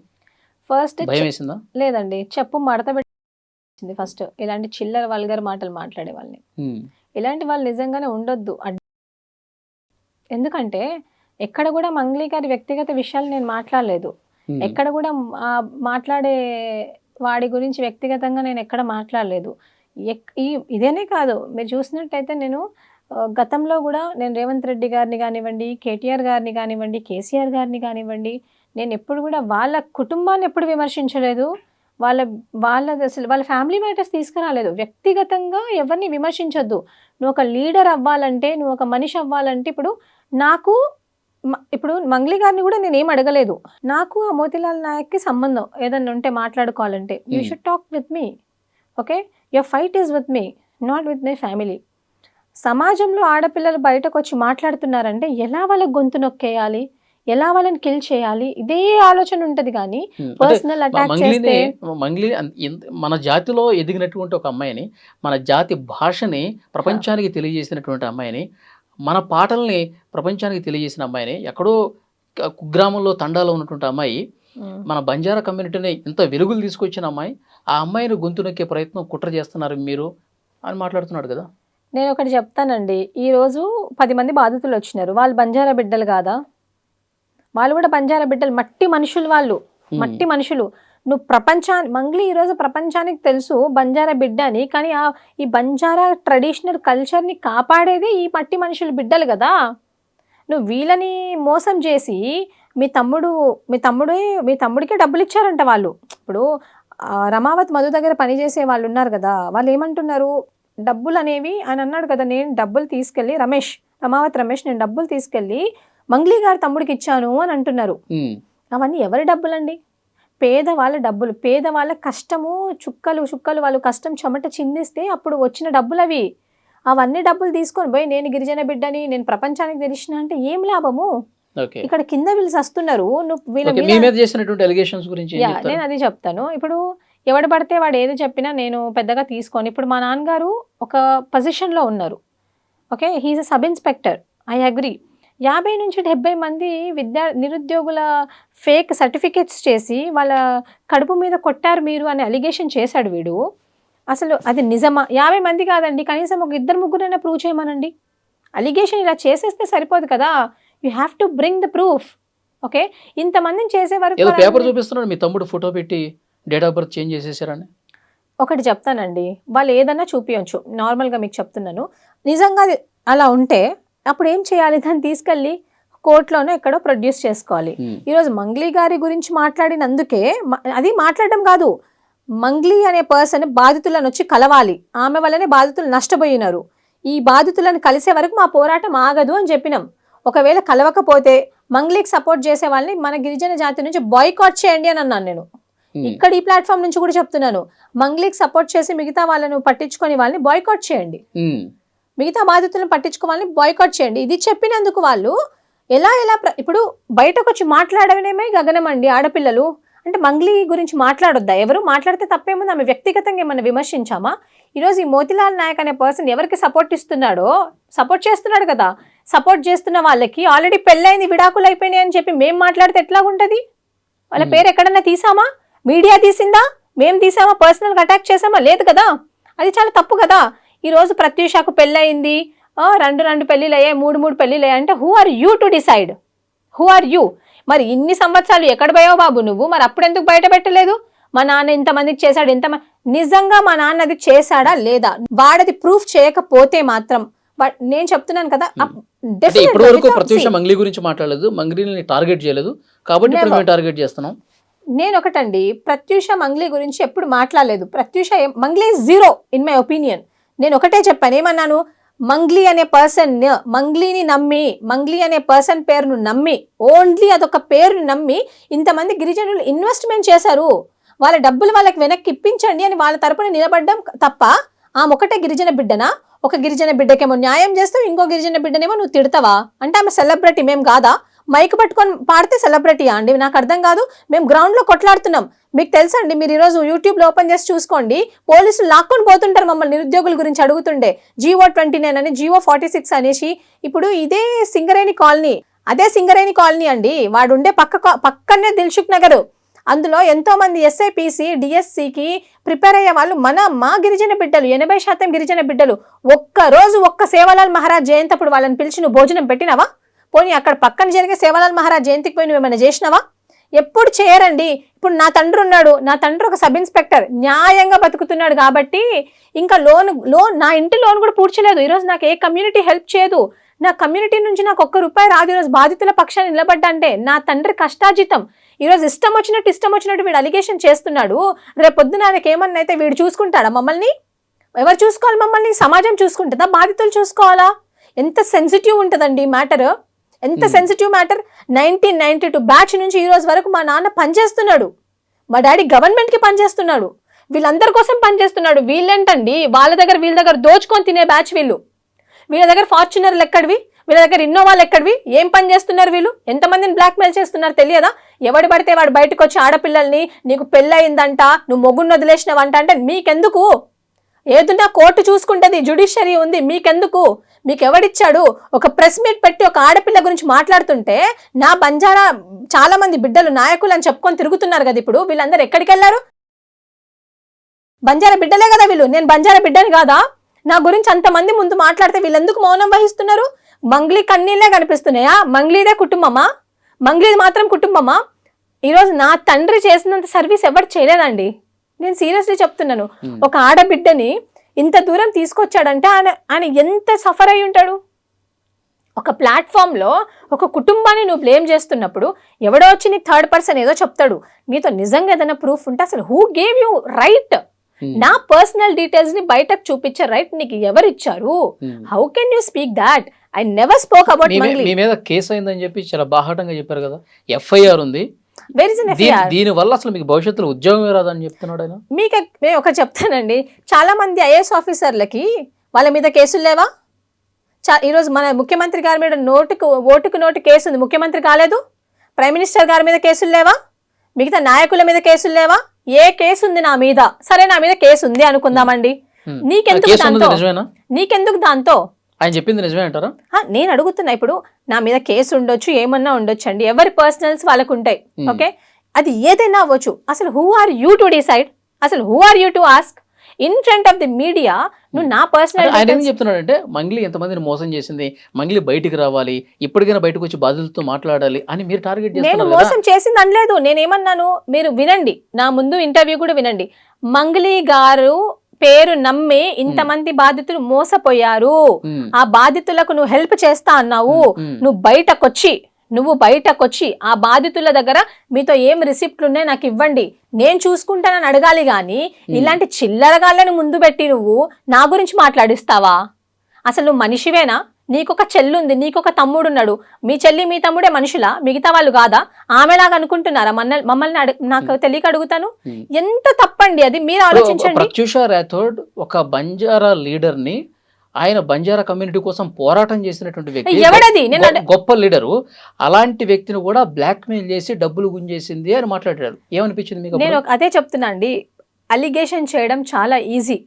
ఫస్ట్ భయం వేసిందా? లేదండి, చెప్పు మడత పెట్టింది ఫస్ట్. ఇలాంటి చిల్లర వల్గర్ మాటలు మాట్లాడే వాళ్ళని, ఇలాంటి వాళ్ళు నిజంగానే ఉండొద్దు. ఎందుకంటే ఎక్కడ కూడా మంగ్లీ గారి వ్యక్తిగత విషయాలు నేను మాట్లాడలేదు. ఎక్కడ కూడా మాట్లాడే వాడి గురించి వ్యక్తిగతంగా నేను ఎక్కడ మాట్లాడలేదు. ఇదేనే కాదు, మీరు చూసినట్టయితే నేను గతంలో కూడా నేను రేవంత్ రెడ్డి గారిని కానివ్వండి, కేటీఆర్ గారిని కానివ్వండి, కేసీఆర్ గారిని కానివ్వండి, నేను ఎప్పుడు కూడా వాళ్ళ కుటుంబాన్ని ఎప్పుడు విమర్శించలేదు. అసలు వాళ్ళ ఫ్యామిలీ మ్యాటర్స్ తీసుకురాలేదు. వ్యక్తిగతంగా ఎవరిని విమర్శించొద్దు. నువ్వు ఒక లీడర్ అవ్వాలంటే, నువ్వు ఒక మనిషి అవ్వాలంటే, ఇప్పుడు మంగ్లీ గారిని కూడా నేను ఏం అడగలేదు. నాకు ఆ మోతీలాల్ నాయక్కి సంబంధం ఏదన్నా ఉంటే మాట్లాడుకోవాలంటే, you should talk with me, okay? Your fight is with me, not with my family. సమాజంలో ఆడపిల్లలు బయటకు వచ్చి మాట్లాడుతున్నారంటే ఎలా వాళ్ళకి గొంతు నొక్కేయాలి, ఎలా వాళ్ళని కిల్ చేయాలి, ఇదే ఆలోచన ఉంటుంది. కానీ పర్సనల్ అటాక్ చేస్తే మంగ్లీ మన జాతిలో ఎదిగినటువంటి ఒక అమ్మాయిని, మన జాతి భాషని ప్రపంచానికి తెలియజేసినటువంటి అమ్మాయిని, మన పాటల్ని ప్రపంచానికి తెలియజేసిన అమ్మాయిని, ఎక్కడో కుగ్రామంలో తండాలో ఉన్నటువంటి అమ్మాయి, మన బంజారా కమ్యూనిటీని ఇంత వెలుగులు తీసుకొచ్చిన అమ్మాయి, ఆ అమ్మాయిని గొంతు నొక్కే ప్రయత్నం కుట్ర చేస్తున్నారు మీరు అని మాట్లాడుతున్నాడు కదా. నేను ఒకటి చెప్తానండి, ఈరోజు 10 మంది బాధితులు వచ్చినారు, వాళ్ళు బంజారా బిడ్డలు కాదా? వాళ్ళు కూడా బంజారా బిడ్డలు, మట్టి మనుషులు, వాళ్ళు మట్టి మనుషులు. నువ్వు మంగ్లీ ఈరోజు ప్రపంచానికి తెలుసు బంజారా బిడ్డ అని, కానీ ఈ బంజారా ట్రెడిషనల్ కల్చర్ని కాపాడేది ఈ మట్టి మనుషులు బిడ్డలు కదా. నువ్వు వీళ్ళని మోసం చేసి మీ తమ్ముడికే డబ్బులు ఇచ్చారంట వాళ్ళు. ఇప్పుడు రమావత్ మధు దగ్గర పనిచేసే వాళ్ళు ఉన్నారు కదా, వాళ్ళు ఏమంటున్నారు, డబ్బులు అనేవి ఆయన అన్నాడు కదా, నేను డబ్బులు తీసుకెళ్ళి రమావత్ రమేష్ నేను డబ్బులు తీసుకెళ్ళి మంగ్లీ గారి తమ్ముడికి ఇచ్చాను అని అంటున్నారు. అవన్నీ ఎవరి డబ్బులండి? పేదవాళ్ళ డబ్బులు, పేదవాళ్ళ కష్టము, చుక్కలు వాళ్ళు కష్టం చెమట చిందిస్తే అప్పుడు వచ్చిన డబ్బులు అవి. అవన్నీ డబ్బులు తీసుకొని పోయి నేను గిరిజన బిడ్డని, నేను ప్రపంచానికి తెలిసిన అంటే ఏం లాభము? ఇక్కడ కింద వీళ్ళు వస్తున్నారు. నేను అది చెప్తాను. ఇప్పుడు ఎవడు పడితే వాడు ఏది చెప్పినా నేను పెద్దగా తీసుకొని, ఇప్పుడు మా నాన్నగారు ఒక పొజిషన్లో ఉన్నారు, okay, he is a sub inspector, I agree. 50 నుంచి 70 మంది నిరుద్యోగుల ఫేక్ సర్టిఫికేట్స్ చేసి వాళ్ళ కడుపు మీద కొట్టారు మీరు అని అలిగేషన్ చేశాడు వీడు. అసలు అది నిజమా? 50 మంది కాదండి, కనీసం ఒక 2-3 ప్రూవ్ చేయమనండి. అలిగేషన్ ఇలా చేసేస్తే సరిపోదు కదా, you have to bring the proof. Okay, ఇంతమందిని చేసే వరకు ఏదో పేపర్ చూపిస్తున్నాడు మీ తమ్ముడు ఫోటో పెట్టి డేట్ ఆఫ్ బర్త్ చేంజ్ చేసేసారని. ఒకటి చెప్తానండి, వాళ్ళు ఏదన్నా చూపించచ్చు, నార్మల్గా మీకు చెప్తున్నాను. నిజంగా అది అలా ఉంటే అప్పుడు ఏం చేయాలి, దాన్ని తీసుకెళ్ళి కోర్టులోనే ఎక్కడో ప్రొడ్యూస్ చేసుకోవాలి. ఈరోజు మంగ్లీ గారి గురించి మాట్లాడినందుకే అది మాట్లాడడం కాదు, మంగ్లీ అనే పర్సన్ బాధితులను వచ్చి కలవాలి, ఆమె వల్లనే బాధితులు నష్టపోయినారు, ఈ బాధితులను కలిసే వరకు మా పోరాటం ఆగదు అని చెప్పినాం. ఒకవేళ కలవకపోతే మంగ్లీకి సపోర్ట్ చేసే వాళ్ళని మన గిరిజన జాతి నుంచి బాయ్కాట్ చేయండి అని అన్నాను నేను. ఇక్కడ ఈ ప్లాట్ఫామ్ నుంచి కూడా చెప్తున్నాను, మంగ్లీకి సపోర్ట్ చేసి మిగతా వాళ్ళను పట్టించుకొని వాళ్ళని బాయ్కాట్ చేయండి, మిగతా బాధితులను పట్టించుకోవాలని బాయ్కాట్ చేయండి. ఇది చెప్పినందుకు వాళ్ళు ఎలా ఇప్పుడు బయటకు వచ్చి మాట్లాడడమే గగనం అండి. ఆడపిల్లలు అంటే మంగ్లీ గురించి మాట్లాడొద్దా? ఎవరు మాట్లాడితే తప్పేముంది, ఆమె వ్యక్తిగతంగా ఏమన్నా విమర్శించామా? ఈరోజు ఈ మోతిలాల్ నాయక్ అనే పర్సన్ ఎవరికి సపోర్ట్ ఇస్తున్నాడో, సపోర్ట్ చేస్తున్నాడు కదా, సపోర్ట్ చేస్తున్న వాళ్ళకి ఆల్రెడీ పెళ్ళైంది, విడాకులు అయిపోయినాయి అని చెప్పి మేము మాట్లాడితే ఎట్లాగుంటది? వాళ్ళ పేరు ఎక్కడన్నా తీసామా? మీడియా తీసిందా? మేము తీసామా? పర్సనల్గా అటాక్ చేసామా? లేదు కదా, అది చాలా తప్పు కదా. ఈరోజు ప్రత్యూషకు పెళ్ళయింది, రెండు పెళ్ళిళ్ళు అయ్యాయి, మూడు పెళ్ళిళ్ళు అయ్యాయి అంటే who are you to decide? Who are you? మరి ఇన్ని సంవత్సరాలు ఎక్కడ పోయావు బాబు నువ్వు? మరి అప్పుడు ఎందుకు బయట పెట్టలేదు? మా నాన్న ఇంతమందికి చేశాడు, నిజంగా మా నాన్న అది చేశాడా లేదా, వాడది ప్రూఫ్ చేయకపోతే మాత్రం నేను చెప్తున్నాను కదా, ఇప్పటి వరకు ప్రత్యూష మంగ్లీ గురించి మాట్లాడలేదు, మంగ్లీని టార్గెట్ చేయలేదు, కాబట్టి ఇప్పుడు మేము టార్గెట్ చేస్తున్నాం. నేను ఒకటండి, ప్రత్యూష మంగ్లీ గురించి ఎప్పుడు మాట్లాడలేదు. Pratyusha Mangli zero in my opinion. నేను ఒకటే చెప్పాను, ఏమన్నాను, మంగ్లీ అనే పర్సన్, మంగ్లీని నమ్మి, మంగ్లీ అనే పర్సన్ పేరును నమ్మి, ఓన్లీ అదొక పేరును నమ్మి ఇంతమంది గిరిజనులు ఇన్వెస్ట్మెంట్ చేశారు, వాళ్ళ డబ్బులు వాళ్ళకి వెనక్కి ఇప్పించండి అని వాళ్ళ తరపున నిలబడ్డం తప్ప, ఆమె ఒకటే గిరిజన బిడ్డనా? ఒక గిరిజన బిడ్డకేమో న్యాయం చేస్తావు, ఇంకో గిరిజన బిడ్డనేమో నువ్వు తిడతావా? అంటే ఆమె సెలబ్రిటీ, మేము కాదా? మైక్ పట్టుకొని పాడితే సెలబ్రిటీయా అండి? నాకు అర్థం కాదు. మేము గ్రౌండ్లో కొట్లాడుతున్నాం. మీకు తెలుసండి, మీరు ఈరోజు యూట్యూబ్లో ఓపెన్ చేసి చూసుకోండి, పోలీసులు లాక్కొని పోతుంటారు మమ్మల్ని నిరుద్యోగుల గురించి అడుగుతుండే. GO 29 అని, GO 46 అనేసి. ఇప్పుడు ఇదే సింగరేణి కాలనీ, అదే సింగరేణి కాలనీ అండి, వాడుండే పక్కనే దిల్సుఖ్ నగర్. అందులో ఎంతో మంది SIPC DSCకి ప్రిపేర్ అయ్యే వాళ్ళు మా గిరిజన బిడ్డలు, 80% గిరిజన బిడ్డలు. ఒక్క సేవాలాల్ మహారాజ్ జయంతి అప్పుడు వాళ్ళని పిలిచి నువ్వు భోజనం పెట్టినావా? పోనీ అక్కడ పక్కన జరిగే సేవాలాల్ మహారాజ్ జయంతికి పోయి నువ్వు ఏమైనా చేసినావా? ఎప్పుడు చేయరండి. ఇప్పుడు నా తండ్రి ఉన్నాడు, నా తండ్రి ఒక సబ్ ఇన్స్పెక్టర్, న్యాయంగా బతుకుతున్నాడు కాబట్టి ఇంకా లోన్ నా ఇంటి లోన్ కూడా పూడ్చలేదు. ఈరోజు నాకు ఏ కమ్యూనిటీ హెల్ప్ చేయదు, నా కమ్యూనిటీ నుంచి నాకు ₹1 రాదు. ఈరోజు బాధితుల పక్షాన్ని నిలబడ్డా అంటే నా తండ్రి కష్టాజితం. ఈరోజు ఇష్టం వచ్చినట్టు వీడు అలిగేషన్ చేస్తున్నాడు. రేపు పొద్దున ఆయనకి ఏమన్నా అయితే వీడు చూసుకుంటాడా మమ్మల్ని? ఎవరు చూసుకోవాలి మమ్మల్ని? సమాజం చూసుకుంటుందా? బాధితులు చూసుకోవాలా? ఎంత సెన్సిటివ్ ఉంటుందండి మ్యాటర్, ఎంత సెన్సిటివ్ మ్యాటర్. 1992 బ్యాచ్ నుంచి ఈ రోజు వరకు మా నాన్న పనిచేస్తున్నాడు, మా డాడీ గవర్నమెంట్కి పనిచేస్తున్నాడు, వీళ్ళందరి కోసం పనిచేస్తున్నాడు. వీళ్ళేంటండి వీళ్ళ దగ్గర దోచుకొని తినే బ్యాచ్ వీళ్ళు. వీళ్ళ దగ్గర ఫార్చునర్లు ఎక్కడివి, వీళ్ళ దగ్గర ఇన్నోవాలు ఎక్కడివి? ఏం పని చేస్తున్నారు వీళ్ళు? ఎంతమందిని బ్లాక్మెయిల్ చేస్తున్నారు తెలియదా? ఎవడు పడితే వాడు బయటకు వచ్చి ఆడపిల్లల్ని నీకు పెళ్ళయిందంట, నువ్వు మొగుడిని వదిలేసినవంట అంటే మీకెందుకు? ఏదున్నా కోర్టు చూసుకుంటుంది, జ్యుడిషియరీ ఉంది, మీకెందుకు? మీకు ఎవడిచ్చాడు? ఒక ప్రెస్ మీట్ పెట్టి ఒక ఆడపిల్ల గురించి మాట్లాడుతుంటే నా బంజారా చాలా మంది బిడ్డలు నాయకులు అని చెప్పుకొని తిరుగుతున్నారు కదా. ఇప్పుడు వీళ్ళందరూ ఎక్కడికి వెళ్ళారు? బంజారా బిడ్డలే కదా వీళ్ళు. నేను బంజారా బిడ్డని కాదా? నా గురించి అంతమంది ముందు మాట్లాడితే వీళ్ళెందుకు మౌనం వహిస్తున్నారు? మంగ్లీ కన్నీళ్ళే కనిపిస్తున్నాయా? మంగ్లీదే కుటుంబమా? మంగ్లీది మాత్రం కుటుంబమా? ఈరోజు నా తండ్రి చేసినంత సర్వీస్ ఎవరు చేయలేదండి. నేను సీరియస్లీ చెప్తున్నాను. ఒక ఆడబిడ్డని ఇంత దూరం తీసుకొచ్చాడంటే ఆయన ఎంత సఫర్ అయి ఉంటాడు. ఒక ప్లాట్ఫామ్లో ఒక కుటుంబాన్ని నువ్వు బ్లేమ్ చేస్తున్నప్పుడు ఎవడో వచ్చి నీకు థర్డ్ పర్సన్ ఏదో చెప్తాడు. నీతో నిజంగా ఏదైనా ప్రూఫ్ ఉంటే అసలు హూ గేవ్ యూ రైట్? నా పర్సనల్ డీటెయిల్స్ ని బయటకు చూపించే రైట్ నీకు ఎవరు ఇచ్చారు? How can you speak that? I never spoke about Mangli. మీ మీద కేసు అయిందని చెప్పి చాలా బాహాటంగా చెప్పారు కదా, FIR ఉంది. దీని వల్ల అసలు మీకు భవిష్యత్తులో ఉద్యోగం రాదని చెప్తున్నాడు ఆయన. మీకు నేను ఒక చెప్తానండి, చాలా మంది IAS ఆఫీసర్లకి వాళ్ళ మీద కేసులు లేవా? ఈరోజు మన ముఖ్యమంత్రి గారి మీద ఓటుకు నోటు కేసు ఉంది, ముఖ్యమంత్రి కాలేదు. ప్రైమ్ మినిస్టర్ గారి మీద కేసులు లేవా? మిగతా నాయకుల మీద కేసులు లేవా? ఏ కేసు ఉంది నా మీద? సరే, నా మీద కేసు ఉంది అనుకుందామండి, నీకెందుకు దాంతో? ఆయన చెప్పింది నిజమే అంటారా? నేను అడుగుతున్నా. ఇప్పుడు నా మీద కేసు ఉండొచ్చు, ఏమన్నా ఉండొచ్చు అండి, ఎవరి పర్సనల్స్ వాళ్ళకు ఉంటాయి. ఓకే, అది ఏదైనా అవ్వచ్చు. అసలు who are you to decide? అసలు who are you to ask? In front of the media నువ్వు నా పర్సనల్ ఆయన ఏం చెప్తున్నాడంటే మంగ్లీ ఎంతమందిని మోసం చేసింది, మంగ్లీ బయటికి రావాలి, ఇప్పటికైనా బయటకు వచ్చి బాధితులతో మాట్లాడాలి అని మీరు టార్గెట్ నేను చేస్తున్నారు మోసం చేసింది అనలేదు. నేనేమన్నాను, మీరు వినండి, నా ముందు ఇంటర్వ్యూ కూడా వినండి. మంగ్లీ గారు పేరు నమ్మి ఇంతమంది బాధితులు మోసపోయారు, ఆ బాధితులకు నువ్వు హెల్ప్ చేస్తా అన్నావు, నువ్వు బయటకొచ్చి ఆ బాధితుల దగ్గర మీతో ఏం రిసిప్ట్లు ఉన్నాయి నాకు ఇవ్వండి, నేను చూసుకుంటానని అడగాలి గాని ఇలాంటి చిల్లరగాళ్ళని ముందు పెట్టి నువ్వు నా గురించి మాట్లాడిస్తావా? అసలు నువ్వు మనిషివేనా? నీకొక చెల్లుంది, నీకొక తమ్ముడు ఉన్నాడు, మీ చెల్లి మీ తమ్ముడే మనుషులా, మిగతా వాళ్ళు కాదా? ఆమెలాగా అనుకుంటున్నారా? మమ్మల్ని నాకు తెలియక అడుగుతాను. ఎంత తప్పండి అది, మీరు ఆలోచించండి. ప్రత్యూష రాథోడ్ ఒక బంజారా లీడర్ ని, ఆయన బంజారా కమ్యూనిటీ కోసం పోరాటం చేసినటువంటి వ్యక్తి, ఎవడది? గొప్ప లీడరు, అలాంటి వ్యక్తిని కూడా బ్లాక్ మెయిల్ చేసి డబ్బులు గుంజేసింది అని మాట్లాడారు. ఏమనిపించింది మీకు? నేను అదే చెప్తున్నా అండి, అలిగేషన్ చేయడం చాలా ఈజీ,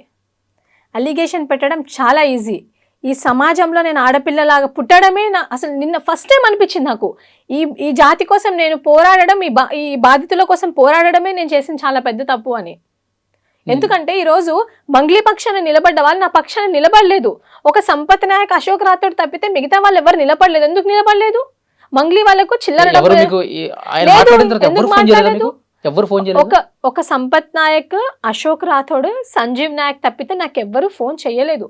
అలిగేషన్ పెట్టడం చాలా ఈజీ. ఈ సమాజంలో నేను ఆడపిల్లలాగా పుట్టడమే అసలు నిన్న ఫస్ట్ టైం అనిపించింది నాకు. ఈ జాతి కోసం నేను పోరాడడం, ఈ బాధితుల కోసం పోరాడడమే నేను చేసిన చాలా పెద్ద తప్పు అని. ఎందుకంటే ఈరోజు మంగ్లీ పక్షాన నిలబడ్డ వాళ్ళు నా పక్షాన నిలబడలేదు. ఒక సంపత్ నాయక్, అశోక్ రాథోడ్ తప్పితే మిగతా వాళ్ళు ఎవరు నిలబడలేదు. ఎందుకు నిలబడలేదు? మంగ్లీ వాళ్ళకు చిల్లర ఒక సంపత్ నాయక్, అశోక్ రాథోడ్, సంజీవ్ నాయక్ తప్పితే నాకెవ్వరు ఫోన్ చేయలేదు.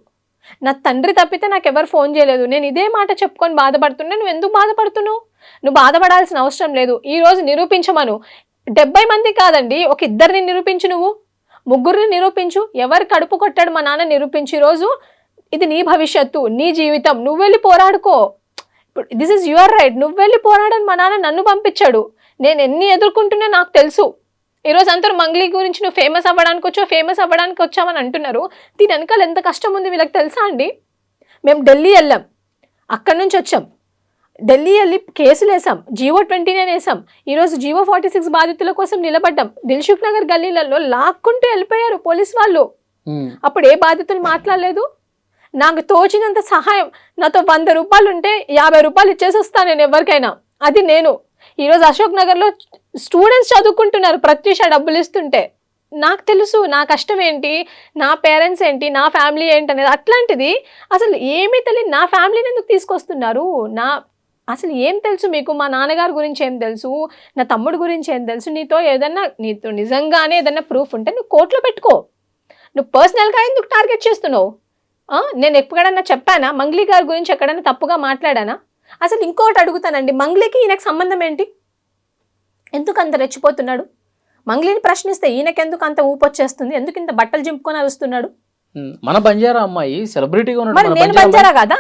నా తండ్రి తప్పితే నాకెవరు ఫోన్ చేయలేదు. నేను ఇదే మాట చెప్పుకొని బాధపడుతున్నా. నువ్వు ఎందుకు బాధపడుతున్నావు? నువ్వు బాధపడాల్సిన అవసరం లేదు. ఈ రోజు నిరూపించమను. 70 మంది కాదండి, ఒక 2 నిరూపించు, నువ్వు 3 నిరూపించు. ఎవరు కడుపు కొట్టాడు మా నాన్న నిరూపించు. ఈరోజు ఇది నీ భవిష్యత్తు, నీ జీవితం, నువ్వు వెళ్ళి పోరాడుకో. ఇప్పుడు దిస్ ఇస్ యువర్ రైట్. నువ్వు వెళ్ళి పోరాడని మా నాన్న నన్ను పంపించాడు. నేను ఎన్ని ఎదుర్కొంటున్నా నాకు తెలుసు. ఈరోజు అందరూ మంగ్లీ గురించి నువ్వు ఫేమస్ అవ్వడానికి వచ్చామని అంటున్నారు. దీని వెనకాల ఎంత కష్టం ఉంది వీళ్ళకి తెలుసా అండి? మేము ఢిల్లీ వెళ్ళాం, అక్కడి నుంచి వచ్చాం, ఢిల్లీ వెళ్ళి కేసులు వేసాం, జీవో 29 వేసాం. ఈరోజు జీవో 46 బాధితుల కోసం నిలబడ్డాం. దిల్సుఖ్ నగర్ గల్లీలలో లాక్కుంటూ వెళ్ళిపోయారు పోలీస్ వాళ్ళు. అప్పుడు ఏ బాధితులు మాట్లాడలేదు. నాకు తోచినంత సహాయం, నాతో 100 రూపాయలు ఉంటే 50 రూపాయలు ఇచ్చేసి వస్తాను నేను ఎవరికైనా. అది నేను. ఈరోజు అశోక్ నగర్లో స్టూడెంట్స్ చదువుకుంటున్నారు, ప్రత్యూష డబ్బులు ఇస్తుంటే. నాకు తెలుసు నా కష్టం ఏంటి, నా పేరెంట్స్ ఏంటి, నా ఫ్యామిలీ ఏంటి అనేది. అట్లాంటిది అసలు ఏమీ తెలియదు నా ఫ్యామిలీని ఎందుకు తీసుకొస్తున్నారు? అసలు ఏం తెలుసు మీకు? మా నాన్నగారి గురించి ఏం తెలుసు, నా తమ్ముడు గురించి ఏం తెలుసు? నీతో నిజంగానే ఏదన్నా ప్రూఫ్ ఉంటే నువ్వు కోర్టులో పెట్టుకో. నువ్వు పర్సనల్గా ఎందుకు టార్గెట్ చేస్తున్నావు? నేను ఎప్పుడన్నా చెప్పానా మంగ్లీ గారి గురించి ఎక్కడైనా తప్పుగా మాట్లాడానా? అసలు ఇంకోటి అడుగుతానండి, మంగ్లీకి ఈయనకు సంబంధం ఏంటి? ఎందుకు అంత రెచ్చిపోతున్నాడు? మంగ్లీని ప్రశ్నిస్తే ఈయనకెందుకు అంత ఊపొచ్చేస్తుంది? ఎందుకు ఇంత బట్టలు చింపుకొని అరుస్తున్నాడు? మన బంజారా అమ్మాయి సెలబ్రిటీగా నేను బంజారా కాదా?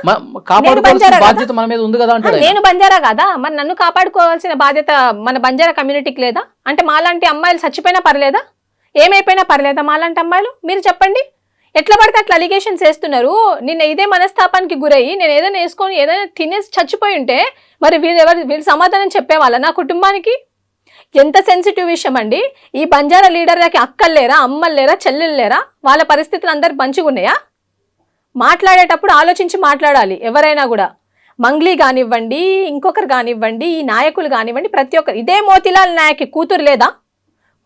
బాధ్యత మన మీద ఉంది కదా అంటాడు. నేను బంజారా కాదా? మరి నన్ను కాపాడుకోవాల్సిన బాధ్యత మన బంజారా కమ్యూనిటీకి లేదా? అంటే మాలాంటి అమ్మాయిలు చచ్చిపోయినా పర్లేదా, ఏమైపోయినా పర్లేదా మాలాంటి అమ్మాయిలు? మీరు చెప్పండి. ఎట్లా పడితే అట్లా అలిగేషన్స్ వేస్తున్నారు. నిన్న ఇదే మనస్తాపానికి గురయ్యి నేను ఏదైనా వేసుకొని ఏదైనా తినేసి చచ్చిపోయి ఉంటే మరి వీళ్ళు సమాధానం చెప్పేవాళ్ళ నా కుటుంబానికి? ఎంత సెన్సిటివ్ విషయం అండి. ఈ బంజారా లీడర్లకి అక్కలు లేరా, అమ్మలు లేరా, చెల్లెలు లేరా? వాళ్ళ పరిస్థితులు అందరు మంచిగా ఉన్నాయా? మాట్లాడేటప్పుడు ఆలోచించి మాట్లాడాలి ఎవరైనా కూడా. మంగ్లీ కానివ్వండి, ఇంకొకరు కానివ్వండి, ఈ నాయకులు కానివ్వండి, ప్రతి ఒక్కరు. ఇదే మోతిలాల్ నాయక్ కూతురు లేదా,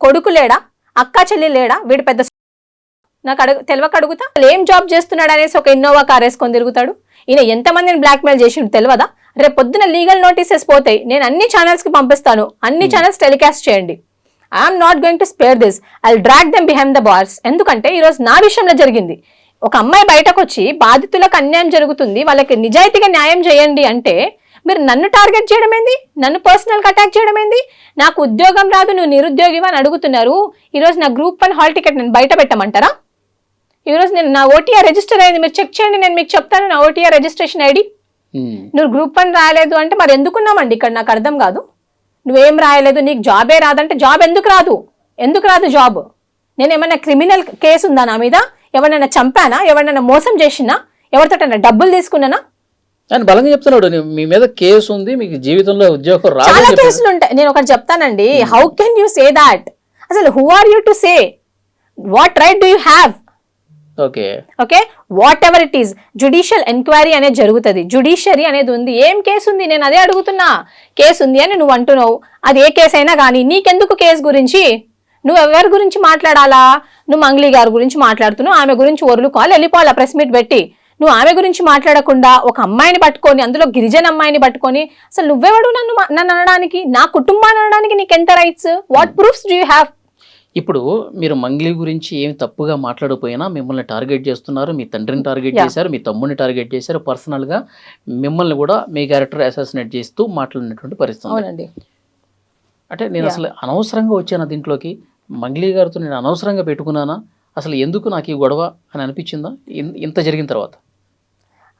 కొడుకు లేడా, అక్క చెల్లి లేడా? వీడు పెద్ద నాకు తెలియక అడుగుతా. ఏం జాబ్ చేస్తున్నాడు అనేసి ఒక ఇన్నోవా కార్ వేసుకొని తిరుగుతాడు. ఈయన ఎంతమందిని బ్లాక్మెయిల్ చేసి తెలియదా? రేపు పొద్దున లీగల్ నోటీసెస్ పోతాయి, నేను అన్ని ఛానల్స్కి పంపిస్తాను, అన్ని ఛానల్స్ టెలికాస్ట్ చేయండి. I'm not going to spare this, I will drag them behind the bars. ఎందుకంటే ఈరోజు నా విషయంలో జరిగింది. ఒక అమ్మాయి బయటకు వచ్చి బాధితులకు అన్యాయం జరుగుతుంది, వాళ్ళకి నిజాయితీగా న్యాయం చేయండి అంటే మీరు నన్ను టార్గెట్ చేయడం ఏంది? నన్ను పర్సనల్గా అటాక్ చేయడం ఏంది? నాకు ఉద్యోగం రాదు, నువ్వు నిరుద్యోగివా అని అడుగుతున్నారు. ఈరోజు నా Group 1 హాల్ టికెట్ నేను బయట పెట్టమంటారా? ఈరోజు నేను నా ఓటీఆర్ రిజిస్టర్ అయింది, మీరు చెక్ చేయండి, నేను మీకు చెప్తాను నా ఓటీఆర్ రిజిస్ట్రేషన్ ఐడి. నువ్వు Group 1 రాయలేదు అంటే మరి ఎందుకున్నామండి ఇక్కడ? నాకు అర్థం కాదు. నువ్వేం రాయలేదు, నీకు జాబే రాదంటే జాబ్ ఎందుకు రాదు? ఎందుకు రాదు జాబ్? నేను ఏమన్నా క్రిమినల్ కేసు ఉందా నా మీద? ఎవరినైనా చంపానా? ఎవరినైనా మోసం చేసినా? ఎవరితోటైనా డబ్బులు తీసుకున్నానా? అని బలంగా చెప్తున్నాడు, మీ మీద కేసు ఉంది, మీకు జీవితంలో ఉద్యోగం రాదు. చాలా కేసులు ఉంటాయి. నేను ఒకటి చెప్తానండి, how can you say that? అసలు who are you to say? What right do you have? Okay, whatever it is, judicial enquiry అనేది జరుగుతుంది, జ్యుడిషియరీ అనేది ఉంది. ఏం కేసు ఉంది? నేను అదే అడుగుతున్నా. కేసు ఉంది అని నువ్వు అంటున్నావు, అది ఏ కేసు అయినా కానీ నీకెందుకు కేసు గురించి? నువ్వు ఎవరి గురించి మాట్లాడాలా? నువ్వు మంగ్లీ గారి గురించి మాట్లాడుతున్నావు, ఆమె గురించి ఒరులుకోవాలి, వెళ్ళిపోవాలా ప్రెస్ మీట్ పెట్టి. నువ్వు ఆమె గురించి మాట్లాడకుండా ఒక అమ్మాయిని పట్టుకొని, అందులో గిరిజన అమ్మాయిని పట్టుకొని, అసలు నువ్వెవడు నన్ను అనడానికి? నా కుటుంబాన్ని అనడానికి నీకు ఎంత rights? What proofs do you have? ఇప్పుడు మీరు మంగ్లీ గురించి ఏమి తప్పుగా మాట్లాడకపోయినా మిమ్మల్ని టార్గెట్ చేస్తున్నారు, మీ తండ్రిని టార్గెట్ చేశారు, మీ తమ్ముడిని టార్గెట్ చేశారు, పర్సనల్గా మిమ్మల్ని కూడా మీ క్యారెక్టర్ అసాసినేట్ చేస్తూ మాట్లాడినటువంటి పరిస్థితి. అవునండి. అంటే నేను అసలు అనవసరంగా వచ్చాను దీంట్లోకి, మంగ్లీ గారితో నేను అనవసరంగా పెట్టుకున్నానా, అసలు ఎందుకు నాకు ఈ గొడవ అని అనిపించిందా ఇంత జరిగిన తర్వాత?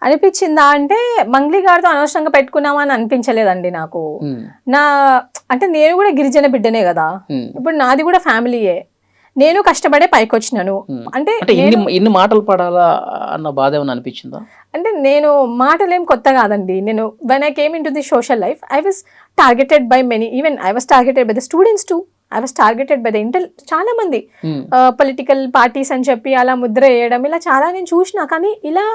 అనిపించిందా అంటే మంగ్లీ గారితో అనవసరంగా పెట్టుకున్నామా అని అనిపించలేదండి నాకు. అంటే నేను కూడా గిరిజన బిడ్డనే కదా, ఇప్పుడు నాది కూడా ఫ్యామిలీయే, నేను కష్టపడే పైకి వచ్చినాను. అంటే ఇన్ని మాటలు పడాలా అన్న బాధ ఏమైనా అనిపించిందా? అంటే నేను మాటలేం కొత్త కాదండి. నేను when I came in to the social life, I was targeted by many, even I was targeted by the students two, I was targeted by the చాలా మంది పొలిటికల్ పార్టీస్ అని చెప్పి అలా ముద్ర వేయడం, ఇలా చాలా నేను చూసినా. కానీ ఇలా